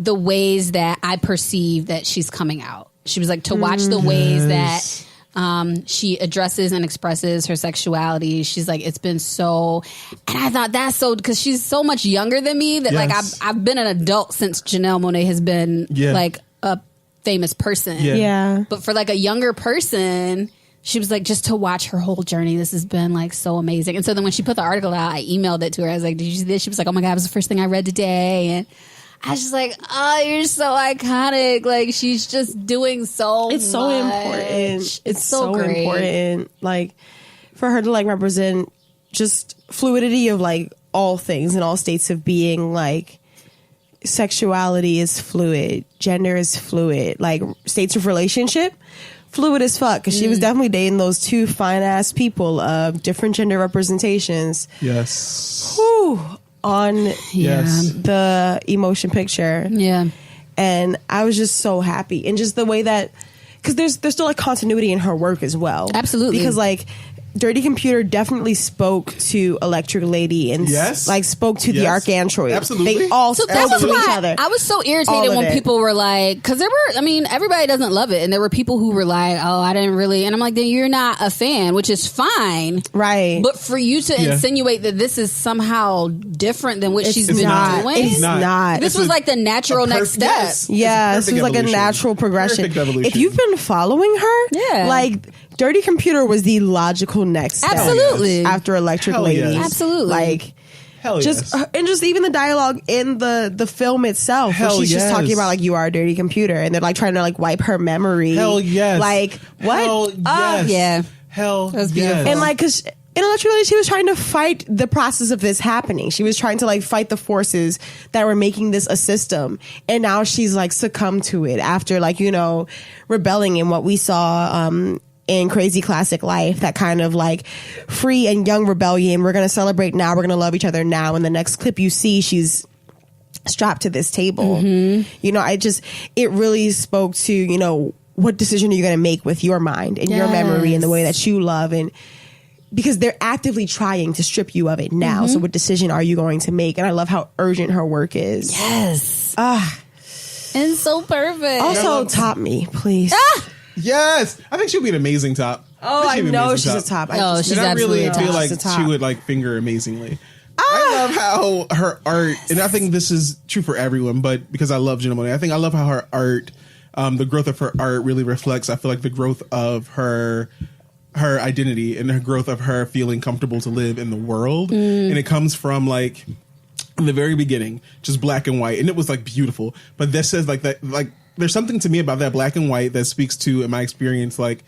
ways that I perceive that she's coming out. She was like, to watch the ways that she addresses and expresses her sexuality. She's like, it's been so, and I thought that's so, because she's so much younger than me that like I've been an adult since Janelle Monae has been like a famous person. Yeah. But for like a younger person, she was like, just to watch her whole journey, this has been like so amazing. And so then when she put the article out, I emailed it to her. I was like, did you see this? She was like, oh my God, it was the first thing I read today. And I was just like, oh, you're so iconic. Like, she's just doing so much. It's so important. It's so great. important. Like, for her to like represent just fluidity of like all things and all states of being. Like, sexuality is fluid, gender is fluid, like states of relationship fluid as fuck, because she was definitely dating those two fine ass people of different gender representations. Yes. Whew, on Yes. the emotion picture. Yeah. And I was just so happy, and just the way that, because there's still like continuity in her work as well. Absolutely. Because like Dirty Computer definitely spoke to Electric Lady and Yes. like spoke to the Yes. Arcandroid. Absolutely. They all So spoke that was to each why other. I was so All irritated of when it. people were like, because there were, I mean, everybody doesn't love it, and there were people who were like, oh, I didn't really, and I'm like, then you're not a fan, which is fine, Right. But for you to Yeah. insinuate that this is somehow different than what It's she's been not. doing, It's not. This was like the natural next step. Yes. Yeah, It's this was like a evolution. natural progression. Perfect evolution. If you've been following her, Yeah. like Dirty Computer was the logical next step. Absolutely. After Electric Hell Lady. yes. Absolutely. Like, Hell just yes. and just even the dialogue in the film itself, Hell where she's just yes. talking about like, you are a dirty computer, and they're like trying to like wipe her memory. Hell yes. Like, what? Hell yes. yeah. Hell That was beautiful. yes. And like, because in Electric Lady, she was trying to fight the process of this happening. She was trying to like fight the forces that were making this a system. And now she's like succumbed to it after like, you know, rebelling in what we saw in Crazy Classic Life, that kind of like free and young rebellion. We're going to celebrate now. We're going to love each other now. And the next clip you see, she's strapped to this table. You know, it really spoke to, you know, what decision are you going to make with your mind and your memory and the way that you love, and because they're actively trying to strip you of it now. So what decision are you going to make? And I love how urgent her work is. Yes. And so perfect. Also, top me, please. Yes, I think she'll be an amazing top. Oh, I think she'd be an know amazing she's a top. No, she's And I really absolutely a feel top. like She's a top. she would like finger amazingly. I love how her art, and I think this is true for everyone, but because I love Janelle Monae, I love how her art, the growth of her art really reflects, I feel like, the growth of her identity and the growth of her feeling comfortable to live in the world. And it comes from like in the very beginning, just black and white, and it was like beautiful. But this says like that, like there's something to me about that black and white that speaks to, in my experience, like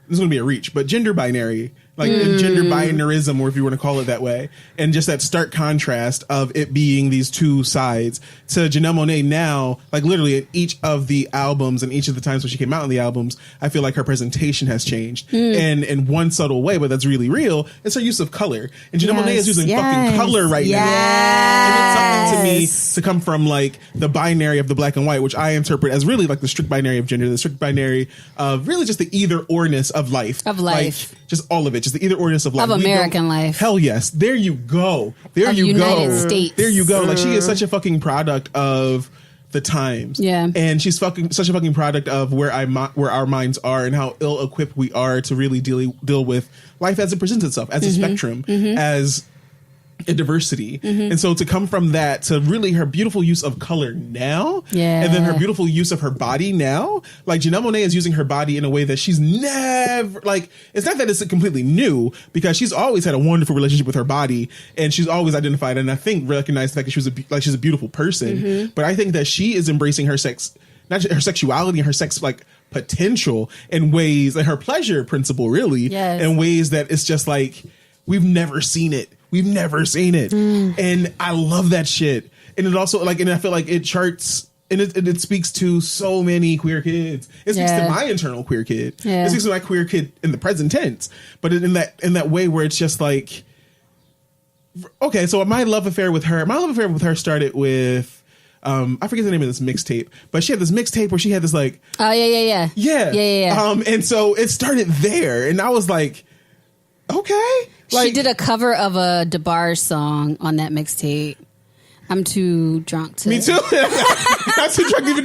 this is going to be a reach, but gender binary, like gender binarism, or if you want to call it that way, and just that stark contrast of it being these two sides to Janelle Monae now, like literally in each of the albums and each of the times when she came out in the albums, I feel like her presentation has changed, and in one subtle way, but that's really real. It's her use of color, and Janelle Monae is using fucking color right now. And it's something to me to come from like the binary of the black and white, which I interpret as really like the strict binary of gender, the strict binary of really just the either orness of life. Like, just all of it, just the either orness of life. Of American life. Hell yes. There you go. There Of you United go. States. There you go. Like, she is such a fucking product of the times. Yeah. And she's such a fucking product of where our minds are and how ill-equipped we are to really deal with life as it presents itself, as a spectrum, as a diversity. And so to come from that to really her beautiful use of color now, and then her beautiful use of her body now, like Janelle Monae is using her body in a way that she's never, like, it's not that it's completely new, because she's always had a wonderful relationship with her body, and she's always identified and I think recognized the fact that she's a beautiful person. But I think that she is embracing her sex, not her sexuality and her sex like potential in ways, and her pleasure principle really, in ways that it's just like we've never seen it. We've never seen it. And I love that shit. And it also like, and I feel like it charts, and it speaks to so many queer kids. It speaks to my internal queer kid. It speaks to my queer kid in the present tense, but in that way where it's just like, okay, so my love affair with her started with, I forget the name of this mixtape, but she had this mixtape where she had this like, yeah. And so it started there, and I was like, okay. Like, she did a cover of a DeBarge song on that mixtape. I'm too drunk to. Me too. I'm too drunk even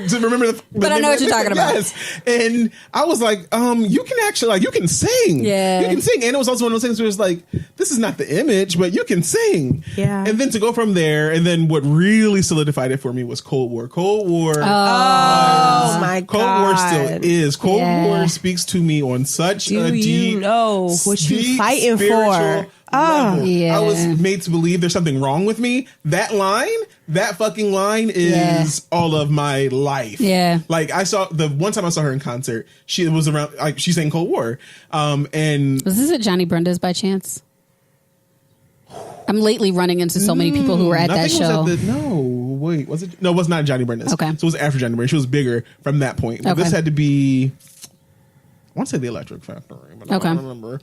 to remember the. But I know what you're talking about. Yes, and I was like, you can actually you can sing. Yeah, you can sing, and it was also one of those things where it's like, this is not the image, but you can sing. Yeah, and then to go from there, and then what really solidified it for me was Cold War. Cold War. Oh my God. Cold War still is. Cold War speaks to me on such a deep. You know what you fighting for? Level. I was made to believe there's something wrong with me. That line that fucking line is all of my life. Yeah. Like I saw the one time I saw her in concert, she was around, like she sang Cold War. And was this at Johnny Brenda's by chance? I'm lately running into so many people who were at that show. Was it? No, it was not Johnny Brenda's. Okay. So it was after Johnny Brenda. She was bigger from that point. But this had to be, I want to say the Electric Factory, but I don't remember.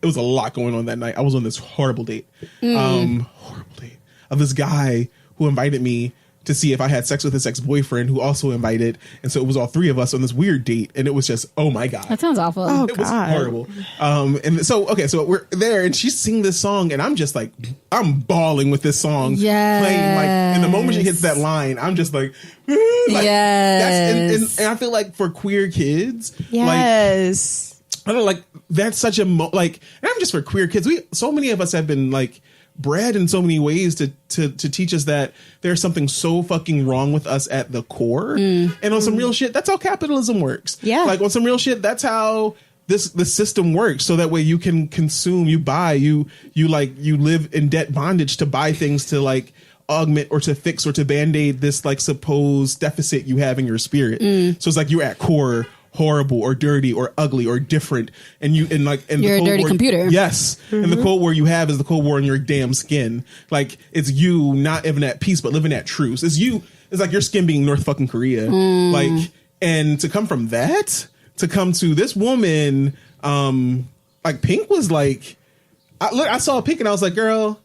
It was a lot going on that night. I was on this horrible date. Horrible date of this guy who invited me to see if I had sex with his ex-boyfriend, who also invited. And so it was all three of us on this weird date. And it was just, oh my God. That sounds awful. Oh, It was horrible. And so we're there and she's singing this song and I'm just like, I'm bawling with this song playing. Like, and the moment she hits that line, I'm just like, yes. And I feel like for queer kids, yes. I don't like, that's such a, and I'm just for queer kids. So many of us have been like, bred in so many ways to teach us that there's something so fucking wrong with us at the core. And on some real shit, that's how capitalism works. Yeah. Like on some real shit, that's how the system works. So that way you can consume, you buy, you live in debt bondage to buy things to like augment or to fix or to band-aid this like supposed deficit you have in your spirit. So it's like you're at core horrible or dirty or ugly or different, and you're a dirty computer. Yes, and the Cold War you have is the Cold War in your damn skin. Like it's you not even at peace but living at truce. It's you. It's like your skin being North fucking Korea. Like, and to come from that to come to this woman, like Pink was like, I saw Pink and I was like, girl,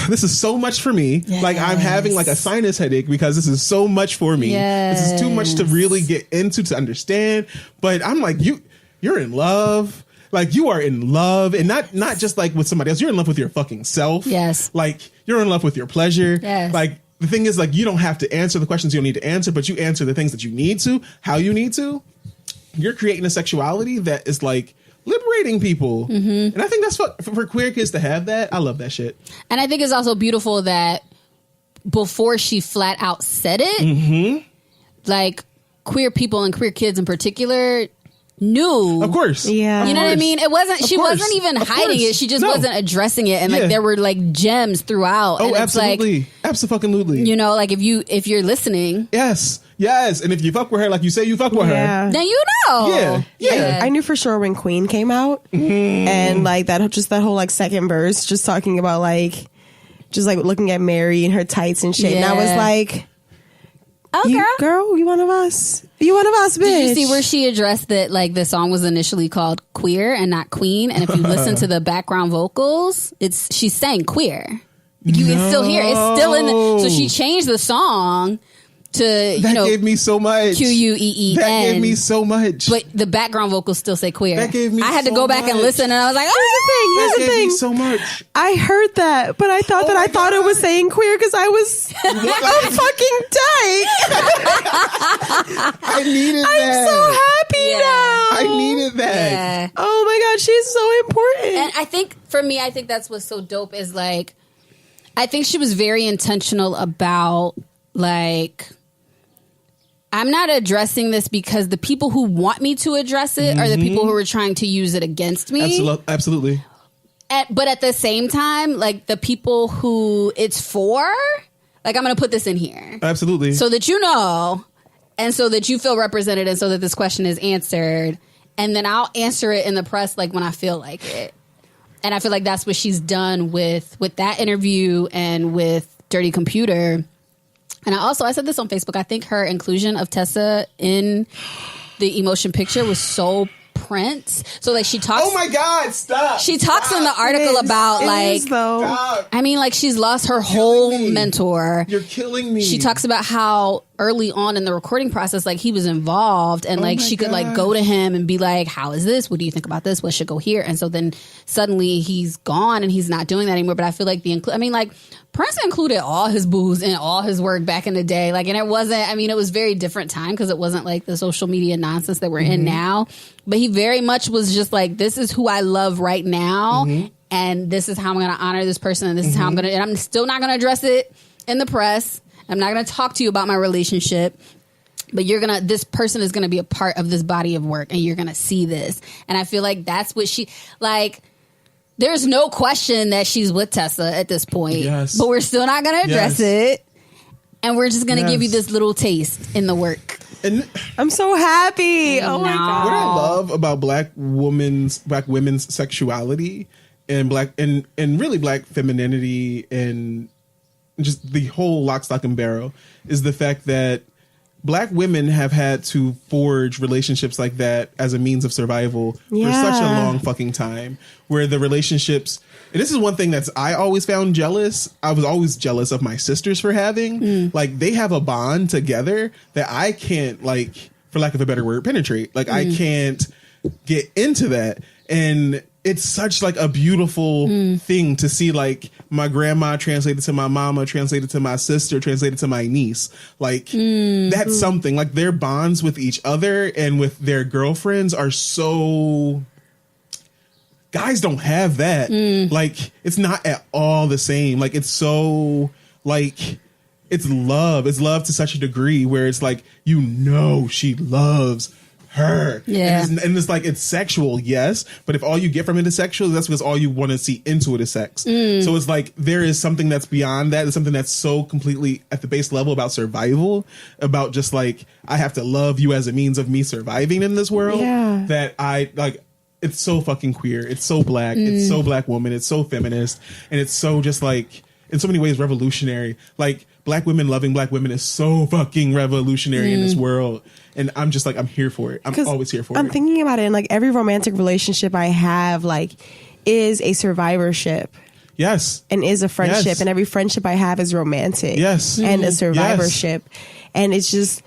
this is so much for me. Yes. Like I'm having like a sinus headache because this is so much for me. Yes. This is too much to really get into, to understand. But I'm like, you're in love. Like you are in love, and not just like with somebody else. You're in love with your fucking self. Yes. Like you're in love with your pleasure. Yes. Like the thing is, like you don't have to answer the questions you don't need to answer, but you answer the things that you need to, how you need to. You're creating a sexuality that is like liberating people. And I think that's for queer kids to have that. I love that shit. And I think it's also beautiful that before she flat out said it, like queer people and queer kids in particular knew. Of course. Yeah. You know what I mean? It wasn't, she wasn't even Of hiding course. it. She just No. wasn't addressing it. And like there were like gems throughout. Oh, and it's absolutely. like, Absolutely. you know, like if you're listening. Yes. And if you fuck with her like you say you fuck with her. Then you know. Yeah. I knew for sure when Queen came out, and like that whole like second verse, just talking about like, just like looking at Mary and her tights and shit, and I was like, "Oh, girl, you one of us, bitch." Did you see where she addressed that like the song was initially called Queer and not Queen, and if you listen to the background vocals, she's saying queer. You can still hear it. It's still in the. So she changed the song to That gave me so much. QUEEN. That gave me so much. But the background vocals still say queer. That gave me I had to so go back and much. listen, and I was like, Here's the That gave thing. me so much. I heard that, but I thought it was saying queer because I was a fucking dyke. I needed that. I'm so happy now. I needed that. Yeah. Oh my God, she's so important. And I think for me, I think that's what's so dope is like, I think she was very intentional about like, I'm not addressing this because the people who want me to address it are the people who are trying to use it against me. Absolutely. But at the same time, like the people who it's for, like I'm going to put this in here. Absolutely. So that you know, and so that you feel represented, and so that this question is answered. And then I'll answer it in the press like when I feel like it. And I feel like that's what she's done with that interview and with Dirty Computer. And I said this on Facebook, I think her inclusion of Tessa in the emotion picture was so Prince. So like she talks. Oh my God! Stop. She talks in the article about like. Stop. I mean, like she's lost her whole mentor. You're killing me. She talks about how early on in the recording process, like he was involved, and like she could like go to him and be like, "How is this? What do you think about this? What should go here?" And so then suddenly he's gone and he's not doing that anymore. But I feel like Prince included all his booze in all his work back in the day. Like, and it wasn't, I mean, it was very different time because it wasn't like the social media nonsense that we're in now. But he very much was just like, this is who I love right now. And this is how I'm going to honor this person. And this is how I'm going to, and I'm still not going to address it in the press. I'm not going to talk to you about my relationship. But this person is going to be a part of this body of work and you're going to see this. And I feel like that's what there's no question that she's with Tessa at this point. Yes. But we're still not going to address it. And we're just going to give you Yes. this little taste in the work. And I'm so happy. Oh my No. God. what I love about black women's sexuality and really black femininity and just the whole lock, stock, and barrel is the fact that black women have had to forge relationships like that as a means of survival for such a long fucking time, where the relationships, and this is one thing that's I always found jealous. I was always jealous of my sisters for having. Like, they have a bond together that I can't, like, for lack of a better word, penetrate. Like, I can't get into that. And it's such like a beautiful thing to see, like, my grandma translated to my mama, translated to my sister, translated to my niece. Like, that's something. Like, their bonds with each other and with their girlfriends are so... Guys don't have that. Like, it's not at all the same. Like, it's so, like, it's love. It's love to such a degree where it's like, you know, she loves her. Yeah. And it's like, it's sexual, yes. But if all you get from it is sexual, that's because all you want to see into it is sex. So it's like, there is something that's beyond that. It's something that's so completely at the base level about survival, about just like, I have to love you as a means of me surviving in this world. Yeah. That I like. It's so fucking queer. It's so black. It's so black woman. It's so feminist. And it's so just like, in so many ways, revolutionary. Like, black women loving black women is so fucking revolutionary in this world. And I'm just like, I'm here for it. I'm always here for it. I'm thinking about it, and like every romantic relationship I have, like, is a survivorship. Yes. And is a friendship. Yes. And every friendship I have is romantic. Yes. And a survivorship. And it's just,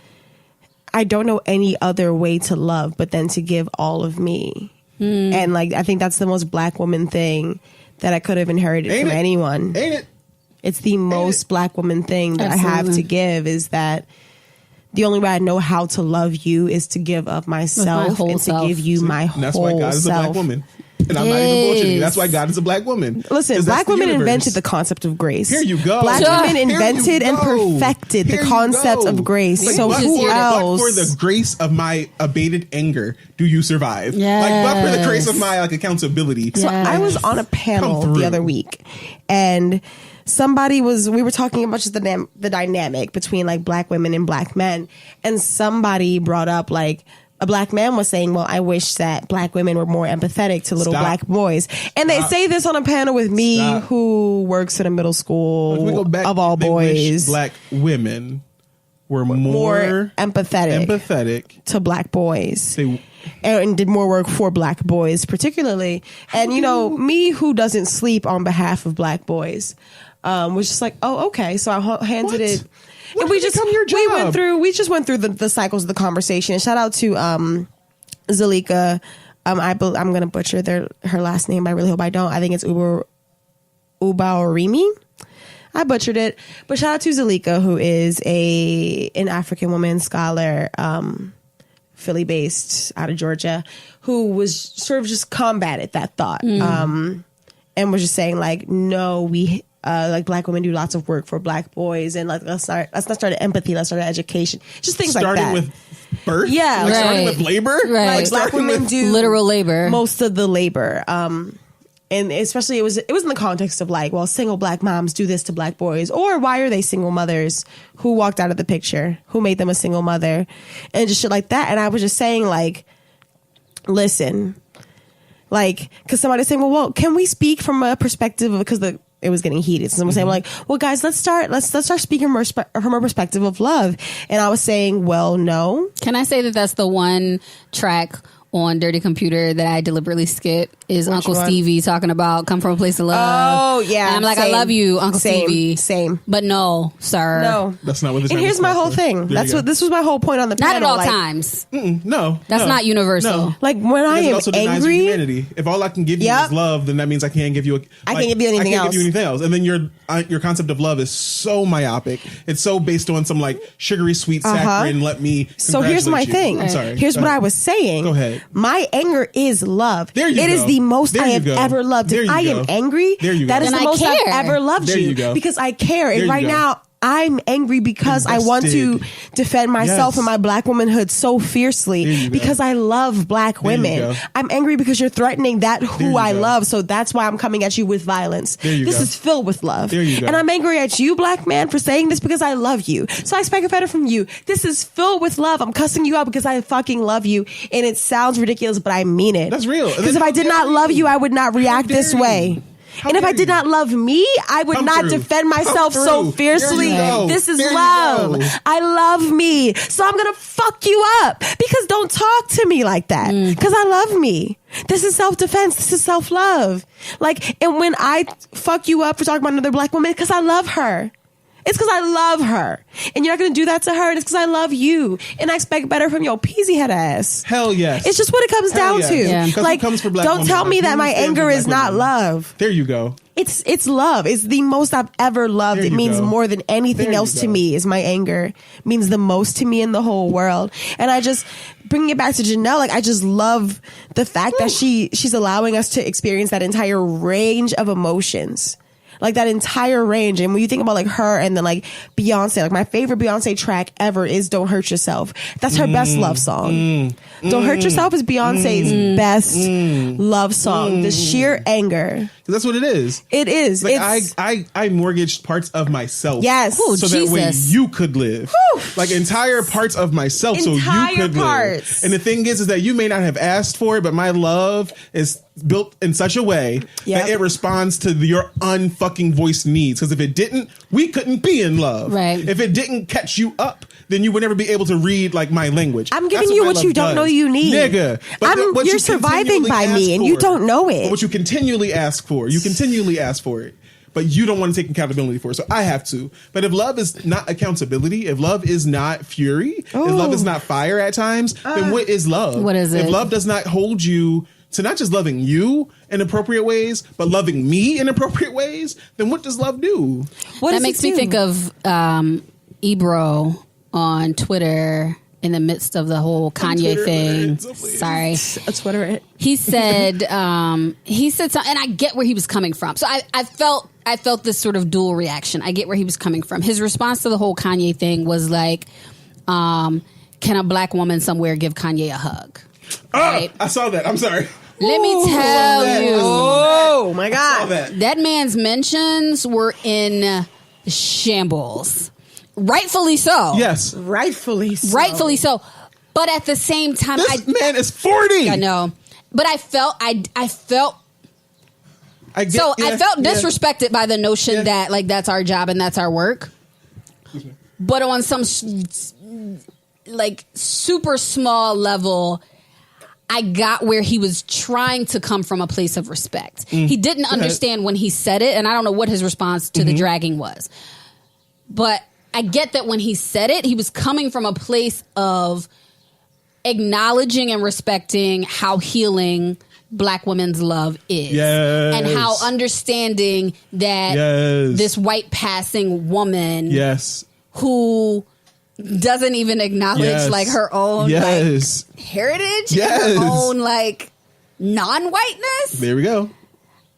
I don't know any other way to love but then to give all of me. And like, I think that's the most black woman thing that I could have inherited from anyone. Ain't it? It's the most black woman thing that I have to give, is that the only way I know how to love you is to give up myself whole and self. to give you my whole And that's why God is a black self. woman. And I'm not even bullshitting you. That's why God is a black woman. Listen, 'Cause black that's the women universe. invented the concept of grace. Here you go. Black Yeah. women Here you invented and go. perfected Here the you concept go. of grace. Like, So but who else? But for the grace of my abated anger, do you survive? Yes. Like, but for the grace of my like accountability. So I was on a panel Come the through. other week, and we were talking about just the dynamic between like black women and black men, and somebody brought up, like, a black man was saying, well, I wish that black women were more empathetic to little Stop. black boys. And they say this on a panel with me, Stop. who works at a middle If we go school back, of all they wish boys, black women were more more empathetic to black boys. They- And did more work for black boys particularly. And, you know, me, who doesn't sleep on behalf of black boys, was just like, oh, okay. So I handed What? it. When And did it become your job? we just went through the cycles of the conversation. Shout out to Zalika. I'm going to butcher her last name, but I really hope I don't. I think it's Ubaorimi. I butchered it. But shout out to Zalika, who is an African woman scholar, Philly based, out of Georgia, who was sort of just combated that thought, and was just saying, like, no, we like black women do lots of work for black boys, and like let's not start at empathy, let's start at education, just things like that. starting with birth, Yeah, like right. starting with labor, Right. Like, black starting women with- do Literal labor. most of the labor, and especially it was in the context of like, well, single black moms do this to black boys, or why are they single mothers? Who walked out of the picture? Who made them a single mother? And just shit like that. And I was just saying, like, listen, like, because somebody's saying, well, can we speak from a perspective of, because it was getting heated. So someone saying, like, well, guys, let's start speaking from a perspective of love. And I was saying, well, no. Can I say that that's the one track on Dirty Computer that I deliberately skip is Which Uncle one? Stevie talking about come from a place of love. Oh, yeah. And I'm like, Same. I love you, Uncle Same. Stevie. Same. But no, sir. No. That's not what this. And here's my whole thing. This was my whole point on the Not panel. at all like, times. No, That's no, not universal. No. Like, when I Because it am also denies your angry, humanity. If all I can give you Yep. is love, then that means I can't give you. I can't give you anything I can't else. give you anything else. And then your concept of love is so myopic. It's so based on some like sugary sweet saccharine. Let me. So here's my congratulate you. thing. I'm sorry. Here's Go what ahead. I was saying. Go ahead. My anger is love. There you It go. is the most There I you have go. ever loved. There If you I go. am angry, There you go. that is Then the I most care. I've ever loved There you go. because I care. There And you right go. now, I'm angry because I want to defend myself and my black womanhood so fiercely because I love black women. I'm angry because you're threatening that who I love. So that's why I'm coming at you with violence. This is filled with love. And I'm angry at you, black man, for saying this because I love you. So I expect it better from you. This is filled with love. I'm cussing you out because I fucking love you. And it sounds ridiculous, but I mean it. That's real. Because if I did not love you, I would not react this way. And if I did not love me, I would not defend myself so fiercely. This is love. I love me. So I'm going to fuck you up because don't talk to me like that because I love me. This is self-defense. This is self-love. Like, and when I fuck you up for talking about another black woman, because I love her. It's because I love her. And you're not going to do that to her. It's because I love you. And I expect better from your peasy head ass. Hell yes. It's just what it comes down to. Yeah. Like, comes for black don't women. tell me that my anger is not love. There you go. It's love. It's the most I've ever loved. It means more than anything else to me is my anger. It means the most to me in the whole world. And I just, bringing it back to Janelle, like, I just love the fact that she's allowing us to experience that entire range of emotions. Like that entire range. And when you think about like her and then like Beyonce, like my favorite Beyonce track ever is Don't Hurt Yourself. That's her best love song. Don't Hurt Yourself is Beyonce's best love song. The sheer anger. That's what it is. It is. Like I mortgaged parts of myself. Yes. Ooh, so Jesus. that way you could live. Whew. Like entire parts of myself so you could live. And the thing is that you may not have asked for it, but my love is built in such a way that it responds to your unfucking voiced needs. Because if it didn't, we couldn't be in love. Right. If it didn't catch you up, then you would never be able to read like my language. I'm giving you what you don't know you need. Nigga. But you're surviving by me and you don't know it. But what you continually ask for. You continually ask for it. But you don't want to take accountability for it. So I have to. But if love is not accountability, if love is not fury, if love is not fire at times, then what is love? What is it? If love does not hold you to not just loving you in appropriate ways, but loving me in appropriate ways, then what does love do? That makes me think of Ebro on Twitter in the midst of the whole Kanye thing. Sorry. A Twitter. He said something, and I get where he was coming from. So I felt this sort of dual reaction. I get where he was coming from. His response to the whole Kanye thing was like, can a black woman somewhere give Kanye a hug? Right? I saw that. I'm sorry. Let me tell you. Oh my God. That man's mentions were in shambles. Rightfully so. Yes. Rightfully so. Rightfully so. But at the same time, this man is 40. I know. But I felt disrespected by the notion that like that's our job and that's our work. But on some like super small level, I got where he was trying to come from a place of respect. He didn't understand when he said it, and I don't know what his response to the dragging was. But I get that when he said it, he was coming from a place of acknowledging and respecting how healing black women's love is. Yes. And how understanding that this white passing woman who doesn't even acknowledge like her own like, heritage and her own like non-whiteness. There we go.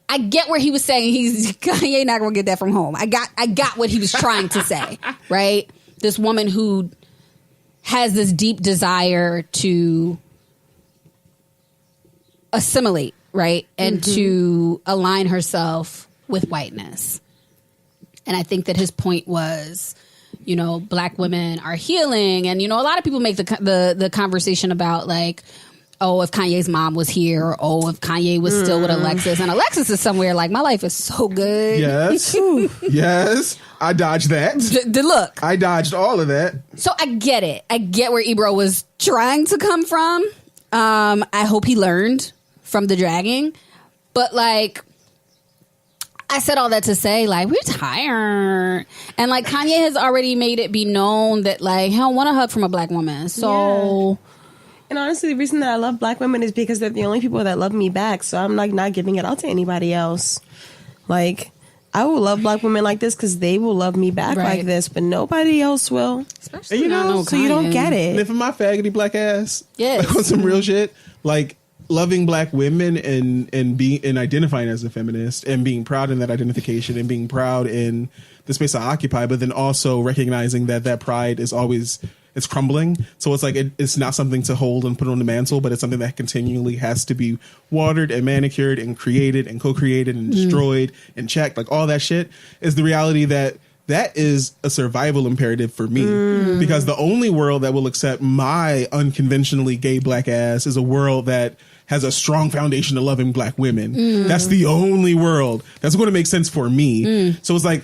I get where he was saying Kanye not gonna get that from home. I got what he was trying to say, right? This woman who has this deep desire to assimilate, right? And to align herself with whiteness. And I think that his point was, you know, black women are healing. And, you know, a lot of people make the conversation about like, oh, if Kanye's mom was here, or oh, if Kanye was still with Alexis. And Alexis is somewhere like, my life is so good. Yes. Yes. I dodged that. Look. I dodged all of that. So I get it. I get where Ebro was trying to come from. I hope he learned from the dragging. But like, I said all that to say, like, we're tired. And like, Kanye has already made it be known that like, he don't want a hug from a black woman. So... Yeah. And honestly, the reason that I love black women is because they're the only people that love me back. So I'm like not giving it out to anybody else. Like, I will love black women like this because they will love me back like this, but nobody else will. Especially and you know, so you don't get it. And if my faggoty black ass, like on some real shit, like loving black women and being and identifying as a feminist and being proud in that identification and being proud in the space I occupy, but then also recognizing that pride is always, it's crumbling. So it's like, it's not something to hold and put on the mantle, but it's something that continually has to be watered and manicured and created and co-created and destroyed and checked. Like all that shit is the reality that is a survival imperative for me, because the only world that will accept my unconventionally gay black ass is a world that has a strong foundation of loving black women. That's the only world that's going to make sense for me. So it's like,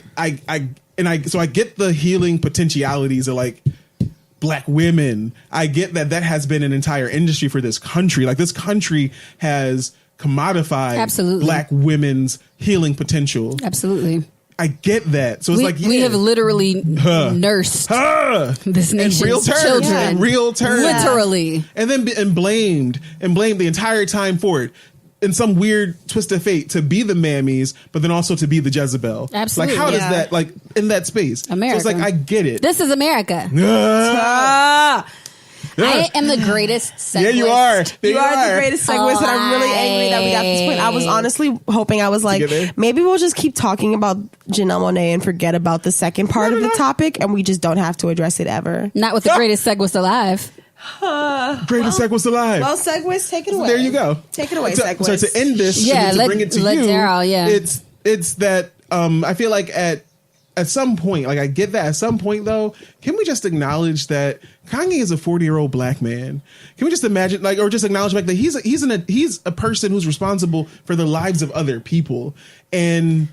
so I get the healing potentialities of like black women. I get that has been an entire industry for this country. Like this country has commodified black women's healing potential. Absolutely. I get that. So it's we have literally nursed this nation's children. In real terms. Literally. And then blamed the entire time for it. In some weird twist of fate to be the mammies, but then also to be the Jezebel. Absolutely. Like how does that, like in that space? America. So it's like, I get it. This is America. I am the greatest seguist. Yeah, you are. You are the greatest seguist, and I'm really angry that we got this point. I was honestly hoping, I was like, maybe we'll just keep talking about Janelle Monae and forget about the second part of the topic, and we just don't have to address it ever. Not with the greatest seguist alive. Greatest seguist alive. Well, seguist, take it away. There you go. Take it away, so, seguist. So to end this, to bring it to you, Darryl, it's that I feel like at some point, like I get that at some point though, can we just acknowledge that Kanye is a 40-year-old black man? Can we just imagine, like, or just acknowledge like that he's a person who's responsible for the lives of other people? And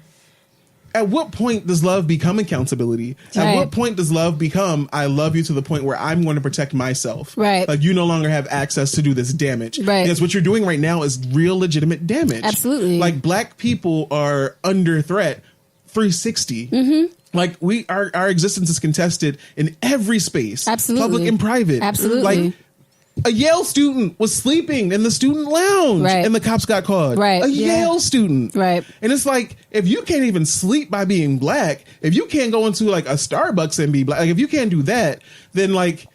at what point does love become accountability? Right. At what point does love become, I love you to the point where I'm going to protect myself? Right. Like you no longer have access to do this damage. Right. Because what you're doing right now is real legitimate damage. Absolutely. Like black people are under threat 360. Like our existence is contested in every space. Absolutely. Public and private. Absolutely. Like a Yale student was sleeping in the student lounge and the cops got caught. Right. A Yale student. Right. And it's like, if you can't even sleep by being black, if you can't go into like a Starbucks and be black, like if you can't do that, then like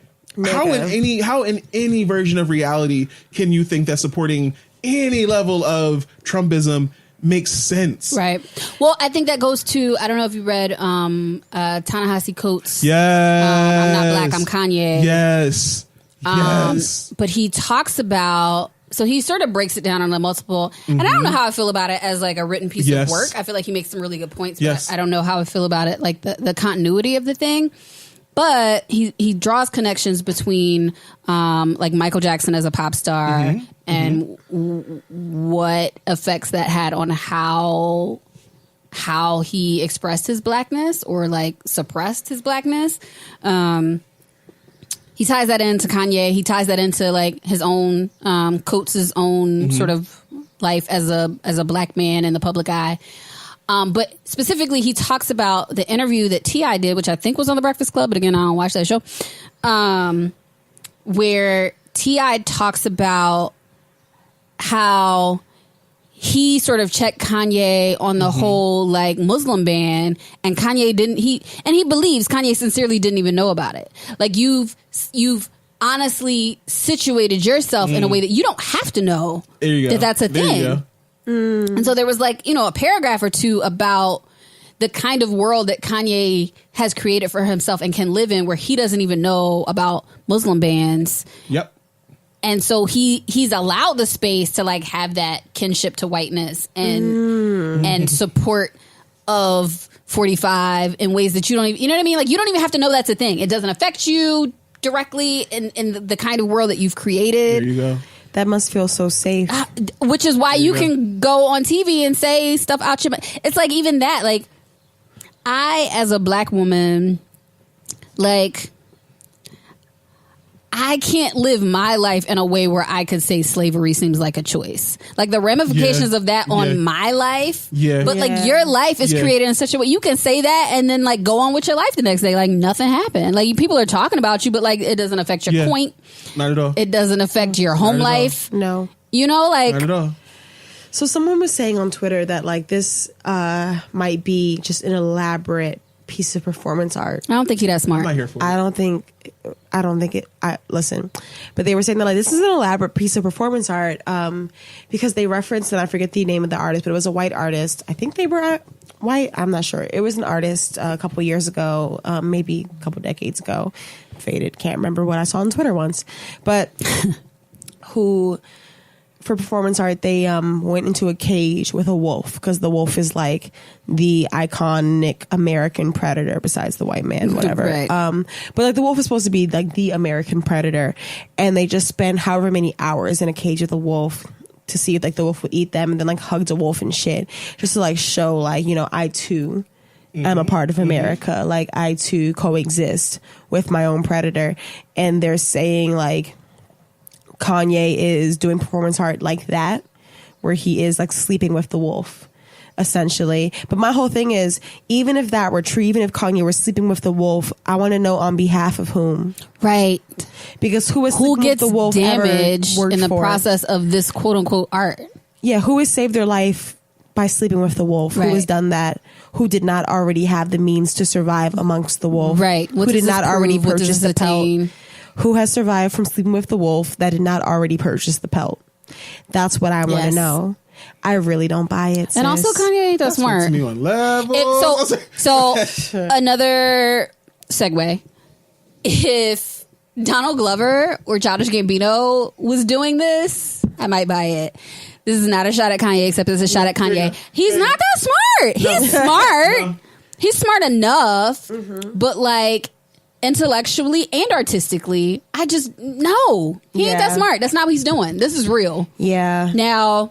how in any version of reality can you think that supporting any level of Trumpism makes sense? Right. Well, I think that goes to, I don't know if you read Ta-Nehisi Coates'. Yes. I'm not black, I'm Kanye. Yes. Yes. But he talks about, so he sort of breaks it down on the multiple, and I don't know how I feel about it as like a written piece of work. I feel like he makes some really good points, but I don't know how I feel about it, like the continuity of the thing. But he draws connections between like Michael Jackson as a pop star and what effects that had on how he expressed his blackness or like suppressed his blackness. He ties that into Kanye. He ties that into like his own Coates' own sort of life as a black man in the public eye. But specifically, he talks about the interview that T.I. did, which I think was on The Breakfast Club, but again, I don't watch that show, where T.I. talks about how he sort of checked Kanye on the whole like Muslim ban, and Kanye didn't. He believes Kanye sincerely didn't even know about it. Like you've honestly situated yourself in a way that you don't have to know that that's a thing. And so there was like, a paragraph or two about the kind of world that Kanye has created for himself and can live in where he doesn't even know about Muslim bans. Yep. And so he's allowed the space to like have that kinship to whiteness and support of 45 in ways that you don't even, you know what I mean? Like you don't even have to know that's a thing. It doesn't affect you directly in the kind of world that you've created. There you go. That must feel so safe. Which is why you can go on TV and say stuff out your mouth. It's like even that, like I, as a black woman, like I can't live my life in a way where I could say slavery seems like a choice. Like the ramifications of that on my life. Yeah. But like your life is created in such a way you can say that and then like go on with your life the next day. Like nothing happened. Like people are talking about you, but like it doesn't affect your point. Not at all. It doesn't affect your home life. No. Like not at all. So someone was saying on Twitter that like this might be just an elaborate piece of performance art. I don't think he's that smart. I'm not here for it. I don't think it. Listen, but they were saying that like this is an elaborate piece of performance art because they referenced, and I forget the name of the artist, but it was a white artist. I think they were I'm not sure. It was an artist a couple years ago, maybe a couple decades ago. Faded. Can't remember what I saw on Twitter once. But who, for performance art, they went into a cage with a wolf because the wolf is like the iconic American predator besides the white man, whatever. Right. But like the wolf is supposed to be like the American predator. And they just spent however many hours in a cage with a wolf to see if like the wolf would eat them, and then like hugged a wolf and shit just to like show like, you know, I too am a part of America. Like I too coexist with my own predator. And they're saying like Kanye is doing performance art like that, where he is like sleeping with the wolf essentially. But my whole thing is, even if that were true, even if Kanye were sleeping with the wolf, I want to know on behalf of whom. Right. Because who gets with the wolf damaged in the for? process of this quote unquote art? Yeah, who has saved their life by sleeping with the wolf? Right. Who has done that? Who did not already have the means to survive amongst the wolf? Right. Who did not already purchase the pelt? attain? Who has survived from sleeping with the wolf that did not already purchase the pelt? That's what I want to Yes. know. I really don't buy it. And also Kanye ain't that smart. To me on levels. So another segue. If Donald Glover or Childish Gambino was doing this, I might buy it. This is not a shot at Kanye, except it's a shot at Kanye. He's not that smart. He's smart. No. He's smart enough, but like intellectually and artistically, I just no. He ain't that Yeah. smart. That's not what he's doing. This is real. Yeah. Now,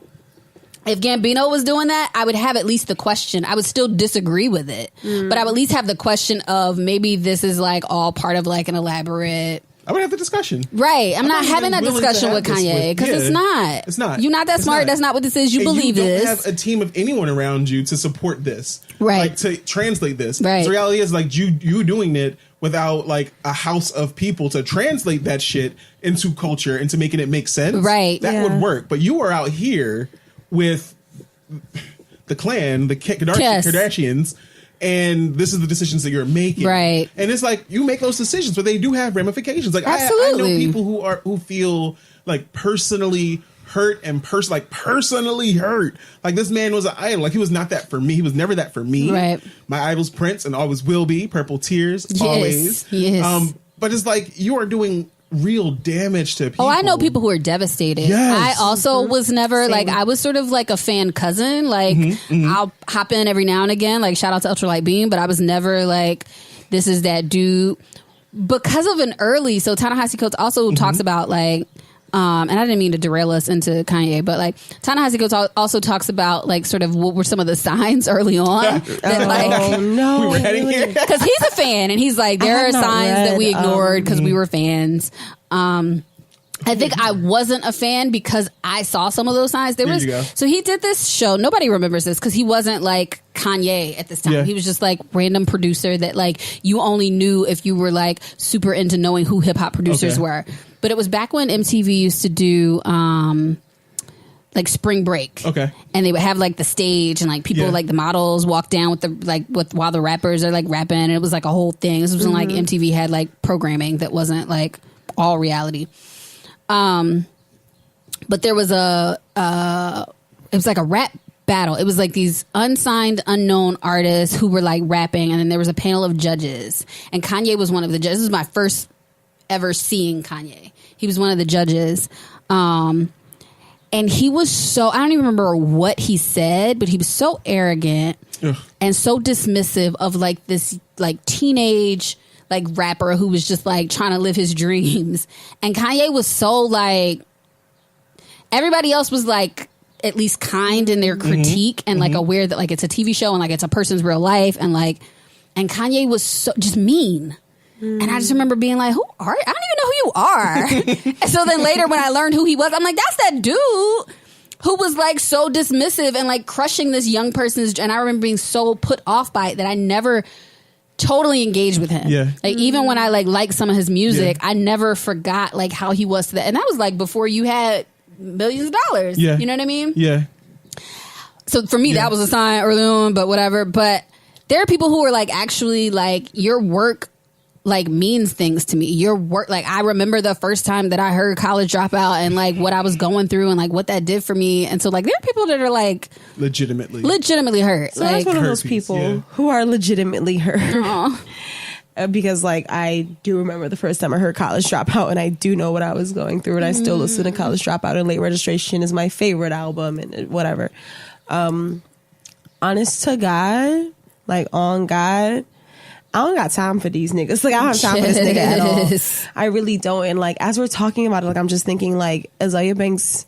if Gambino was doing that, I would have at least the question. I would still disagree with it, but I would at least have the question of maybe this is like all part of like an elaborate. I would have the discussion. Right. I'm not even having that willing to discussion have with this Kanye because yeah. it's not. It's not. You're not that It's smart. not. That's not what this is. You And believe you don't this. have a team of anyone around you to support this. Right. Like to translate this. Right. So the reality is like you doing it without like a house of people to translate that shit into culture, into making it make sense. Right. That Yeah. would work. But you are out here with the clan, the Yes. Kardashians, and this is the decisions that you're making. Right. And it's like you make those decisions, but they do have ramifications. Like I know Absolutely. people who feel like personally hurt and personally hurt. Like this man was an idol. Like he was not that for me. He was never that for me. Right. My idol's Prince and always will be. Purple Tears, Yes. always. Yes. But it's like you are doing real damage to people. Oh, I know people who are devastated. Yes. I also was never like, I was sort of like a fan cousin. Like I'll hop in every now and again, like shout out to Ultralight Beam, but I was never like, this is that dude because of an early. So Ta-Nehisi Coates also talks about like, and I didn't mean to derail us into Kanye, but like Ta-Nehisi Coates also talks about like sort of what were some of the signs early on that like, Oh no. we were heading here. because he's a fan and he's like, there are have not signs that we read, ignored because we were fans. I think I wasn't a fan because I saw some of those signs. There you go. So he did this show. Nobody remembers this because he wasn't like Kanye at this time. Yeah. He was just like random producer that like you only knew if you were like super into knowing who hip hop producers Okay. were. But it was back when MTV used to do like spring break. Okay. And they would have like the stage and like people Yeah. like the models walk down with the like with while the rappers are like rapping, and it was like a whole thing. This was when like MTV had like programming that wasn't like all reality. But there was it was like a rap battle. It was like these unsigned, unknown artists who were like rapping, and then there was a panel of judges, and Kanye was one of the judges. This was my first ever seeing Kanye. He was one of the judges. And he was so, I don't even remember what he said, but he was so arrogant Ugh. and so dismissive of like this like teenage like rapper who was just like trying to live his dreams. And Kanye was so like, everybody else was like at least kind in their critique and like aware that like it's a TV show and like it's a person's real life, and like, and Kanye was so just mean. And I just remember being like, who are you? I don't even know who you are. And so then later when I learned who he was, I'm like, that's that dude who was like so dismissive and like crushing this young person's. And I remember being so put off by it that I never totally engaged with him. Yeah. Like even when I like liked some of his music, Yeah. I never forgot like how he was to that. And that was like before you had millions of dollars. Yeah. You know what I mean? Yeah. So for me, Yeah. that was a sign early on, but whatever. But there are people who are like, actually like your work like means things to me. Your work, like I remember the first time that I heard College Dropout and like what I was going through and like what that did for me. And so like there are people that are like legitimately hurt. So like, that's one of those people who are legitimately hurt. Because like I do remember the first time I heard College Dropout, and I do know what I was going through, and I still listen to College Dropout, and Late Registration is my favorite album, and whatever. Honest to God, like on God, I don't got time for these niggas. Like I don't have time for this nigga at all. I really don't. And like as we're talking about it, like I'm just thinking like Azealia Banks,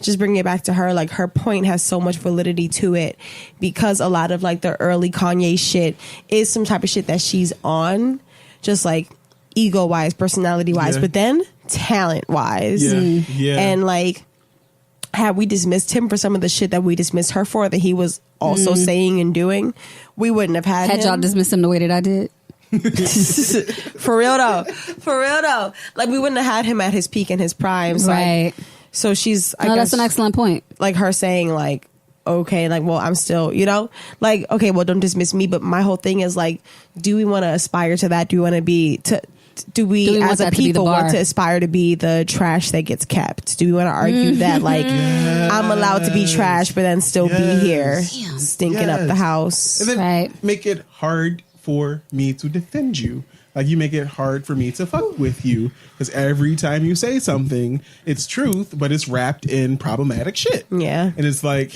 just bringing it back to her, like her point has so much validity to it, because a lot of like the early Kanye shit is some type of shit that she's on, just like ego wise, personality wise, but then talent wise. And like, had we dismissed him for some of the shit that we dismissed her for, that he was also saying and doing, we wouldn't have had him. Y'all dismissed him the way that I did. For real though. Like we wouldn't have had him at his peak and his prime. So right. So she's, I guess, that's an excellent point. Like her saying like, okay, like, well, I'm still, you know, like, okay, well, don't dismiss me. But my whole thing is like, do we want to aspire to that? Do we want to be, do we as a people want to aspire to be the trash that gets kept? Do we want to argue that like, I'm allowed to be trash, but then still be here stinking up the house? And then make it hard for me to defend you. Like you make it hard for me to fuck with you, because every time you say something, it's truth, but it's wrapped in problematic shit. Yeah. And it's like,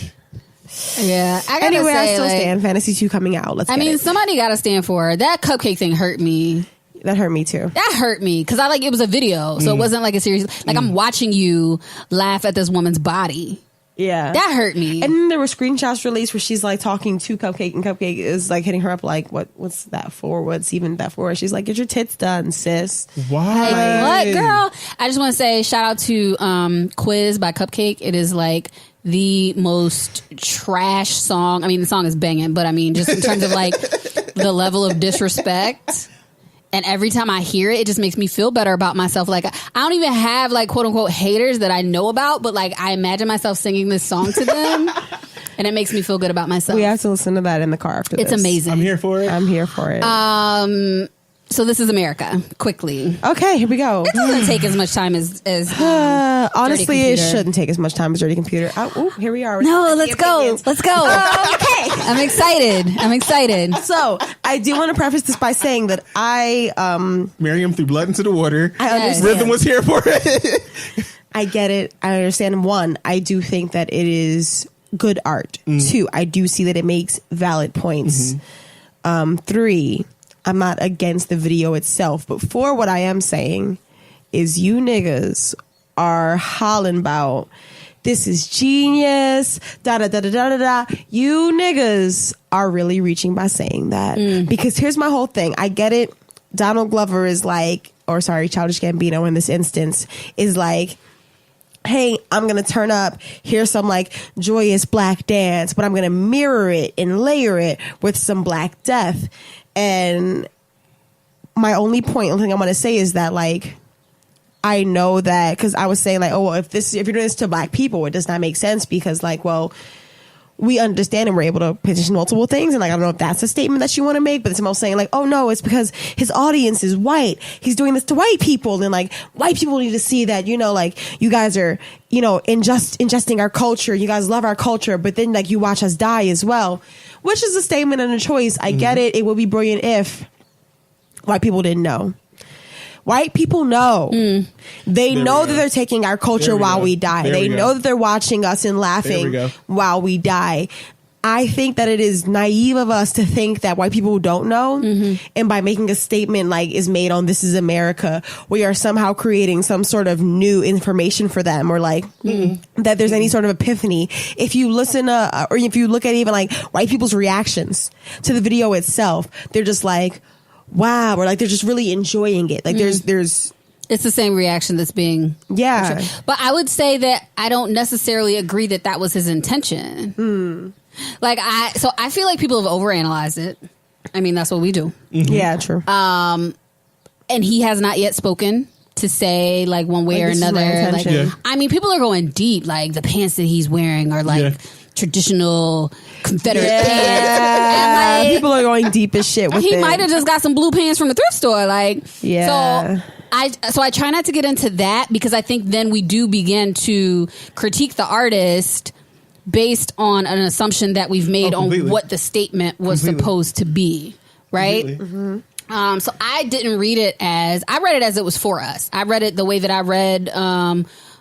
yeah. Anyway, I still stand Fantasy 2 coming out. Somebody got to stand for her. That cupcake thing hurt me. That hurt me too. That hurt me because I like it was a video, so it wasn't like a serious. Like I'm watching you laugh at this woman's body. Yeah, that hurt me. And then there were screenshots released where she's like talking to Cupcake, and Cupcake is like hitting her up like, what's that for? What's even that for? She's like, get your tits done, sis. Why? Like, what, girl? I just want to say shout out to Quiz by Cupcake. It is like the most trash song. I mean, the song is banging, but I mean, just in terms of like the level of disrespect. And every time I hear it, it just makes me feel better about myself. Like, I don't even have, like, quote-unquote haters that I know about, but, like, I imagine myself singing this song to them, and it makes me feel good about myself. We have to listen to that in the car after this. It's amazing. I'm here for it. So this is America. Quickly. Okay, here we go. It doesn't take as much time as honestly, it shouldn't take as much time as Dirty Computer. Here we are. No, let's go. Let's go. Okay. I'm excited. So I do want to preface this by saying that Miriam threw blood into the water. I understand. Rhythm was here for it. I get it. I understand. One, I do think that it is good art. Two, I do see that it makes valid points. 3, I'm not against the video itself, but 4, what I am saying is you niggas are hollering about this is genius, da da da da da da. You niggas are really reaching by saying that. Because here's my whole thing. I get it. Donald Glover is like, Childish Gambino in this instance is like, hey, I'm going to turn up, here's some like joyous black dance, but I'm going to mirror it and layer it with some black death. And my only thing I want to say is that like, I know that because I was saying like, oh, well, if you're doing this to black people, it does not make sense because like, well, we understand and we're able to position multiple things. And like, I don't know if that's a statement that you want to make, but it's almost saying like, oh no, it's because his audience is white. He's doing this to white people. And like, white people need to see that, you know, like you guys are, you know, ingesting our culture. You guys love our culture, but then like you watch us die as well, which is a statement and a choice. I get it. It would be brilliant if white people didn't know. White people know. They know that they're taking our culture while we die. They know that they're watching us and laughing while we die. I think that it is naive of us to think that white people don't know. And by making a statement like is made on This Is America, we are somehow creating some sort of new information for them or like that there's any sort of epiphany. If you listen to, or if you look at even like white people's reactions to the video itself, they're just like, wow, or like they're just really enjoying it. Like there's it's the same reaction that's being portrayed. But I would say that I don't necessarily agree that that was his intention. Like I feel like people have overanalyzed it. I mean, that's what we do. Yeah, true. And he has not yet spoken to say like one way or another. Like, I mean, people are going deep, like the pants that he's wearing, or like traditional Confederate Yeah. pants. And, like, People are going deep as shit with he it. might have just got some blue pants from the thrift store. Like, Yeah. So I try not to get into that because I think then we do begin to critique the artist based on an assumption that we've made on what the statement was supposed to be, right? So I didn't read it I read it as it was for us. I read it the way that I read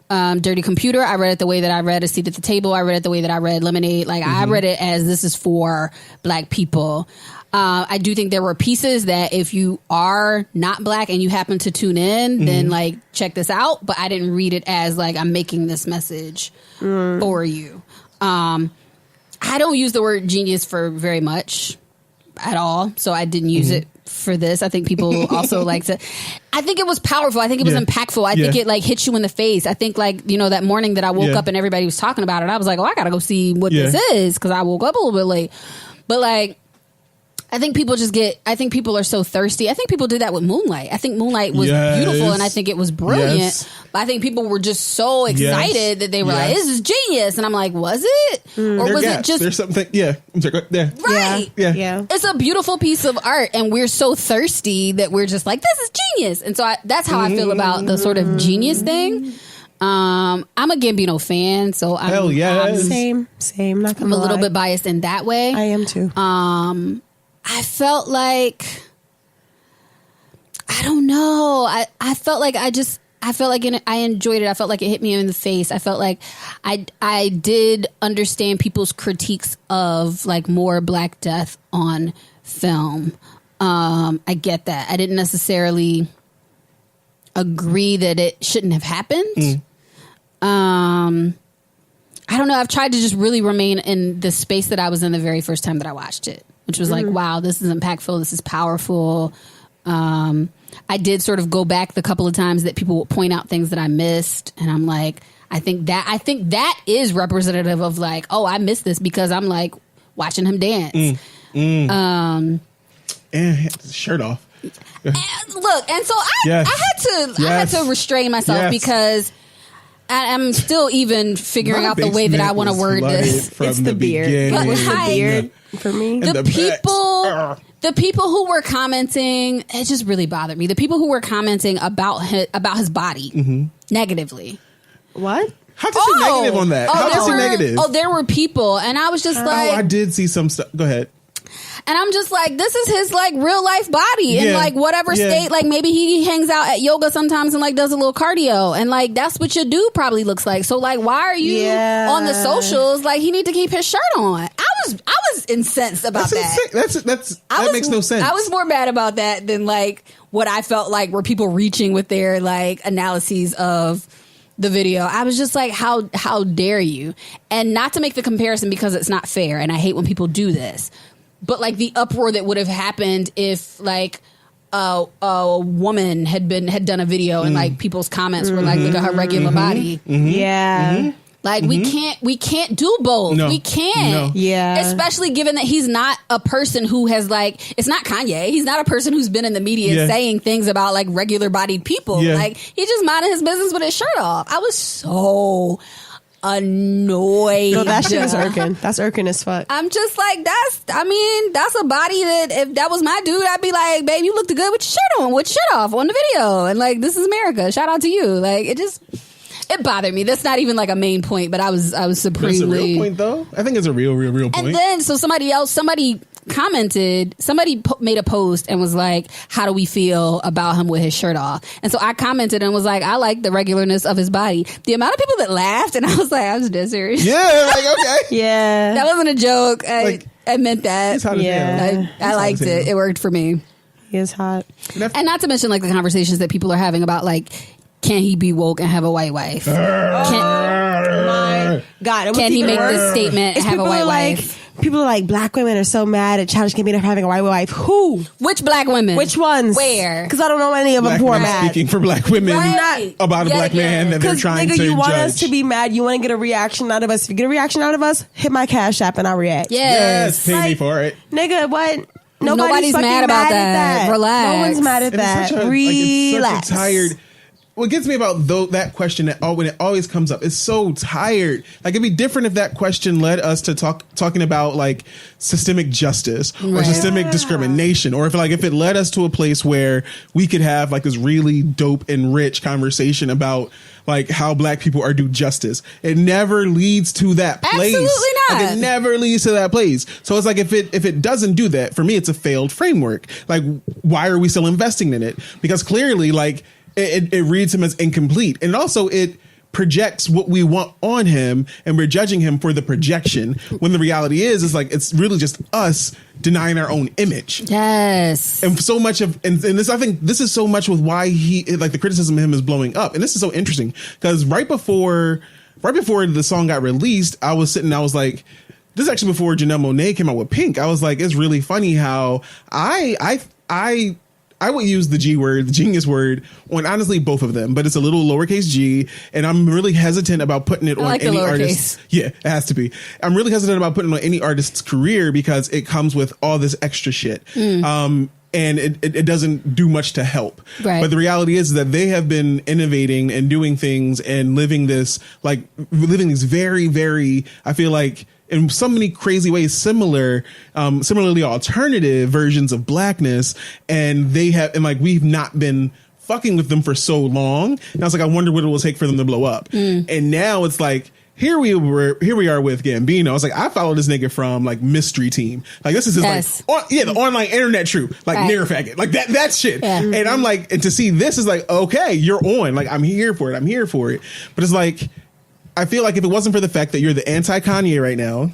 Dirty Computer. I read it the way that I read A Seat at the Table. I read it the way that I read Lemonade. Like, I read it as this is for Black people. I do think there were pieces that if you are not Black and you happen to tune in, then like check this out. But I didn't read it as like I'm making this message for you. I don't use the word genius for very much at all, so I didn't use it for this. I think people also like to. I think it was powerful. I think it was impactful. I think it like hits you in the face. I think like, you know, that morning that I woke up and everybody was talking about it, I was like, oh, I gotta go see what this is because I woke up a little bit late. But like, I think people I think people are so thirsty. I think people did that with Moonlight. I think Moonlight was beautiful and I think it was brilliant. But I think people were just so excited that they were like, this is genius. And I'm like, was it? Or was it just... There's something... Yeah. I'm sorry. Yeah. Right. Yeah. It's a beautiful piece of art and we're so thirsty that we're just like, this is genius. And so that's how I feel about the sort of genius thing. I'm a Gambino fan, so I'm Same. Not gonna I'm a little bit biased in that way. I am too. I felt like, I don't know. I felt like I enjoyed it. I felt like it hit me in the face. I felt like I did understand people's critiques of like more Black death on film. I get that. I didn't necessarily agree that it shouldn't have happened. I don't know. I've tried to just really remain in the space that I was in the very first time that I watched it, which was like, wow, this is impactful. This is powerful. I did sort of go back the couple of times that people would point out things that I missed. And I'm like, I think that is representative of like, oh, I missed this because I'm like watching him dance. And his shirt off. And look, and so I had to restrain myself because I'm still even figuring out the way that I want to word this. It's the beard. It was the beard for me. The people who were commenting, it just really bothered me. The people who were commenting about his body negatively. What? How did you negative on that? How did you negative? Oh, there were people, and I was just like, I did see some stuff. Go ahead. And I'm just like, this is his like real life body in like whatever state. Like maybe he hangs out at yoga sometimes and like does a little cardio, and like that's what your dude probably looks like. So like, why are you on the socials? Like he need to keep his shirt on. I was incensed about that. That makes no sense. I was more mad about that than like what I felt like were people reaching with their like analyses of the video. I was just like, how dare you? And not to make the comparison because it's not fair, and I hate when people do this. But like the uproar that would have happened if like a woman had done a video and like people's comments were like, look at her regular body. Like we can't do both. No. We can't. No. Yeah. Especially given that he's not a person who has like, it's not Kanye. He's not a person who's been in the media saying things about like regular bodied people. Yeah. Like he just minded his business with his shirt off. I was so annoyed. No, that shit is irking. That's irking as fuck. I'm just like, that's a body that if that was my dude, I'd be like, babe, you looked good with your shirt on, with your shirt off on the video. And like, this is America. Shout out to you. Like, it bothered me. That's not even like a main point, but I was supremely. It's a real point though. I think it's a real point. And then, so somebody commented, made a post and was like, how do we feel about him with his shirt off? And so I commented and was like, I like the regularness of his body. The amount of people that laughed, and I was like, I was dead serious. Yeah, like, okay. Yeah. That wasn't a joke. I meant that. I liked it. It worked for me. He is hot. And not to mention like the conversations that people are having about like, can he be woke and have a white wife? My God. Can he make this statement and have a white wife? People are like, black women are so mad at Childish Gambino for having a white wife. Who? Which black women? Which ones? Where? Because I don't know any of them who are mad. Speaking for black women about a black man that they're trying to you want judge. us to be mad. You want to get a reaction out of us. If you get a reaction out of us, hit my Cash App and I'll react. Yes. Pay me for it. Nigga, what? Nobody's mad about that. Relax. No one's mad at that. Relax. It's such a tired. what gets me about that question when it always comes up is so tired. Like, it'd be different if that question led us to talking about like systemic justice or systemic discrimination, or if it led us to a place where we could have like this really dope and rich conversation about like how black people are due justice. It never leads to that place. Absolutely not. Like, it never leads to that place. So it's like if it doesn't do that, for me, it's a failed framework. Like, why are we still investing in it? Because clearly, like, it reads him as incomplete, and also it projects what we want on him, and we're judging him for the projection, when the reality is like it's really just us denying our own image. Yes. And so much of and this, I think this is so much with why the criticism of him is blowing up. And this is so interesting because right before the song got released, I was like, this is actually before Janelle Monae came out with Pink. I was like, it's really funny how I would use the G word, the genius word, on honestly both of them, but it's a little lowercase g, and I'm really hesitatent about putting it on any artist. Yeah, it has to be. I'm really hesitant about putting it on any artist's career because it comes with all this extra shit. And it doesn't do much to help. Right. But the reality is that they have been innovating and doing things and living these very, very, I feel like, in so many crazy ways, similarly alternative versions of blackness, and we've not been fucking with them for so long. And I was like, I wonder what it will take for them to blow up. And now it's like, here we are with Gambino. I was like, I follow this nigga from like Mystery Team. Like, this is his the online internet troop, like Mirror Faggot, like that shit. Yeah. And I'm like, and to see this is like, okay, you're on. Like, I'm here for it. But it's like, I feel like if it wasn't for the fact that you're the anti-Kanye right now,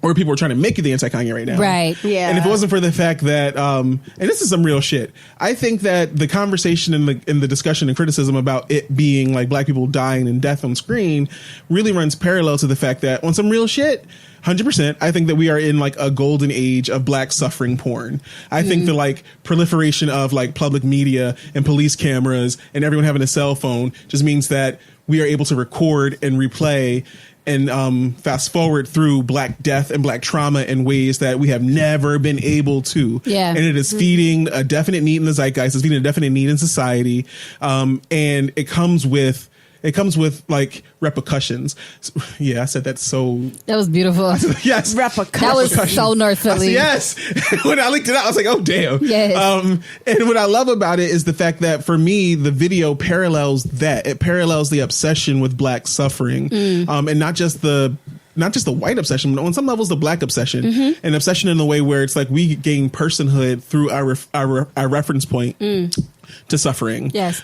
or people are trying to make you the anti-Kanye right now. Right. Yeah. And if it wasn't for the fact that, and this is some real shit, I think that the conversation and the discussion and criticism about it being like black people dying and death on screen really runs parallel to the fact that on some real shit, 100%, I think that we are in like a golden age of black suffering porn. I think the like proliferation of like public media and police cameras and everyone having a cell phone just means that we are able to record and replay and fast forward through black death and black trauma in ways that we have never been able to. Yeah. And it is feeding a definite need in the zeitgeist. It's feeding a definite need in society. And it comes with like repercussions. Yeah, I said that so. That was beautiful. Yes. Repercussions. That was so North Philly. Yes. When I looked it up, I was like, oh, damn. Yes. And what I love about it is the fact that for me, the video parallels that. It parallels the obsession with black suffering. And not just the white obsession, but on some levels, the black obsession. An obsession in the way where it's like we gain personhood through our reference point to suffering. Yes.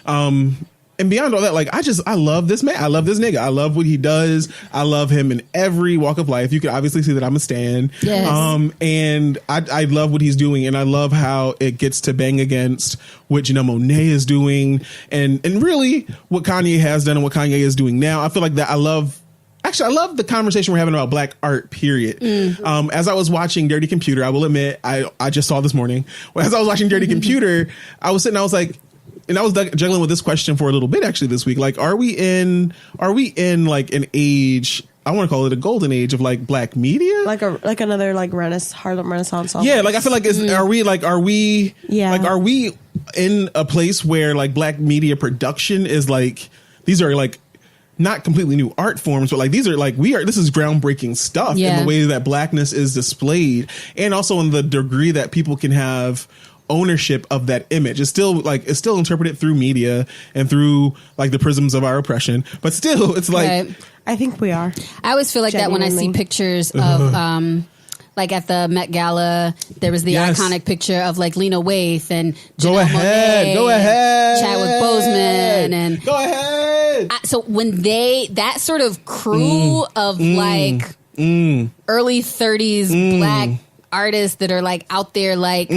And beyond all that, like, I love this man. I love this nigga. I love what he does. I love him in every walk of life. You can obviously see that I'm a stan. Yes. And I love what he's doing. And I love how it gets to bang against what Janelle Monae is doing. And really what Kanye has done and what Kanye is doing now. I feel like that I love the conversation we're having about black art, period. As I was watching Dirty Computer, I will admit, I just saw this morning. As I was watching Dirty Computer, I was juggling with this question for a little bit actually this week. Like, are we in like an age? I want to call it a golden age of like black media, like another like Harlem Renaissance. Yeah, like I feel like are we in a place where like black media production is like, these are like not completely new art forms, but like this is groundbreaking stuff in the way that blackness is displayed, and also in the degree that people can have ownership of that image. It's still interpreted through media and through like the prisms of our oppression, but still it's like, right. I think we are. I always feel like genuinely. That when I see pictures of like at the Met Gala, there was the iconic picture of like Lena Waithe and Janelle Monae, go ahead, Chadwick Boseman, and go ahead. So when that sort of crew of like early 30s black artists that are like out there like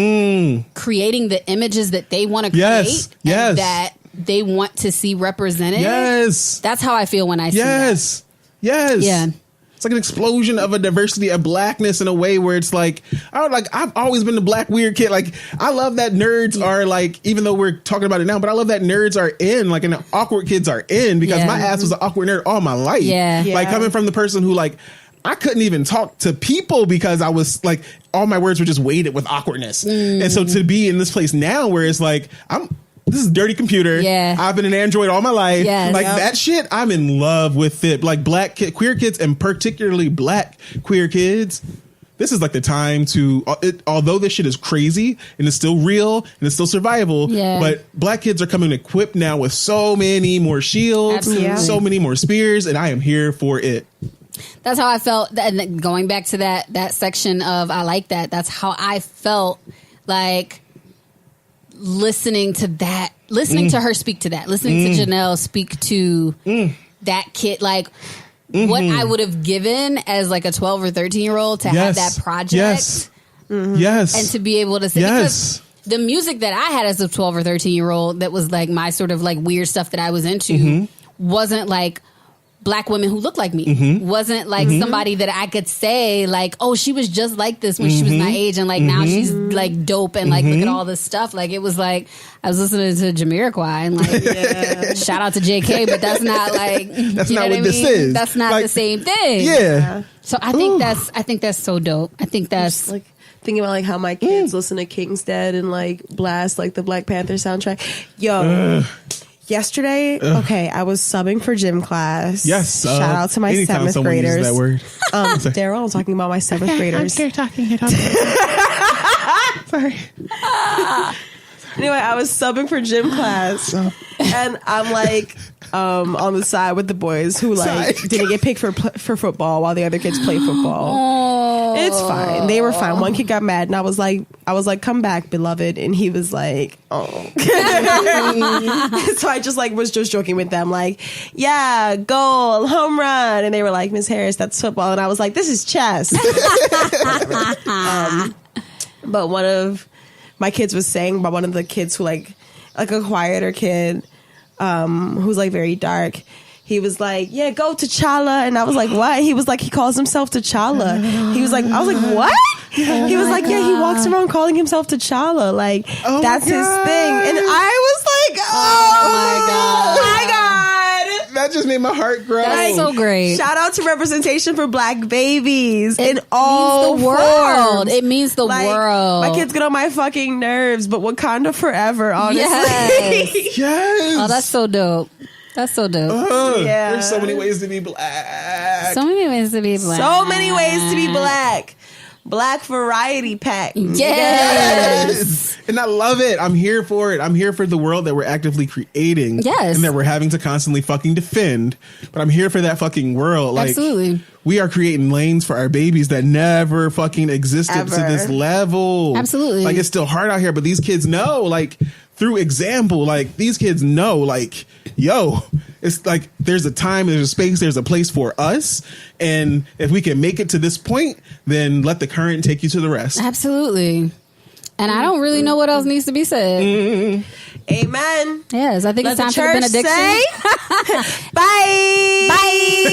creating the images that they want to create and that they want to see represented. Yes. That's how I feel when I see that. Yes. Yeah. It's like an explosion of a diversity of blackness in a way where it's like, I've always been the black weird kid. Like, I love that nerds are like, even though we're talking about it now, but I love that nerds are in, like, and the awkward kids are in, because my ass was an awkward nerd all my life. Yeah. Like, coming from the person who like, I couldn't even talk to people because I was like, all my words were just weighted with awkwardness. And so to be in this place now where it's like, this is dirty computer. Yeah. I've been an Android all my life. Yes. Like that shit, I'm in love with it. Like queer kids, and particularly black queer kids. This is like the time to, although this shit is crazy and it's still real and it's still survival, but black kids are coming equipped now with so many more shields, so many more spears, and I am here for it. That's how I felt. And going back to that section of I like that. That's how I felt like listening to her speak to that, listening to Janelle speak to that kid, like. What I would have given as like a 12 or 13-year-old to have that project. Yes. Yes. And to be able to say, because the music that I had as a 12 or 13-year-old that was like my sort of like weird stuff that I was into wasn't like black women who looked like me. Wasn't like somebody that I could say like, oh, she was just like this when she was my age, and like now she's like dope, and like look at all this stuff. Like it was like I was listening to Jamiroquai and like shout out to JK, but that's not like that's you know not what this is. That's not like, the same thing. Yeah. So I think that's so dope. I think that's like thinking about like how my kids listen to King's Dead and like blast like the Black Panther soundtrack. Yo. Yesterday, okay, I was subbing for gym class. Yes. Shout out to my 7th graders. That word. Darryl, I'm talking about my 7th graders. I'm talking. Sorry. Anyway, I was subbing for gym class, and I'm like on the side with the boys who like didn't get picked for football while the other kids play football. It's fine. They were fine. One kid got mad, and I was like, "Come back, beloved," and he was like, "Oh." So I just like was just joking with them, like, "Yeah, goal, home run," and they were like, "Miss Harris, that's football," and I was like, "This is chess." But one of my kids was saying about one of the kids who like a quieter kid, who's like very dark. He was like, yeah, go T'Challa. And I was like, what? He was like, he calls himself T'Challa. He was like, I was like, what? He was like, yeah, he walks around calling himself T'Challa. Like, that's his thing. And I was like, oh my God. That just made my heart grow. That's so great. Shout out to representation for black babies in all the world. forms. It means the world. My kids get on my fucking nerves, but Wakanda forever, honestly. Yes. Yes. Oh, that's so dope. That's so dope. Yeah. There's so many ways to be black. So many ways to be black. So many ways to be black. Black variety pack. Yes. And I love it. I'm here for it. I'm here for the world that we're actively creating. Yes. And that we're having to constantly fucking defend. But I'm here for that fucking world. Like, absolutely. We are creating lanes for our babies that never fucking existed to this level. Absolutely. Like, it's still hard out here, but these kids know, like, through example, like, these kids know, like, yo, it's like there's a time, there's a space, there's a place for us. And if we can make it to this point, then let the current take you to the rest. Absolutely. And I don't really know what else needs to be said. Amen. Yes, I think Let it's time for the benediction. Bye. Bye.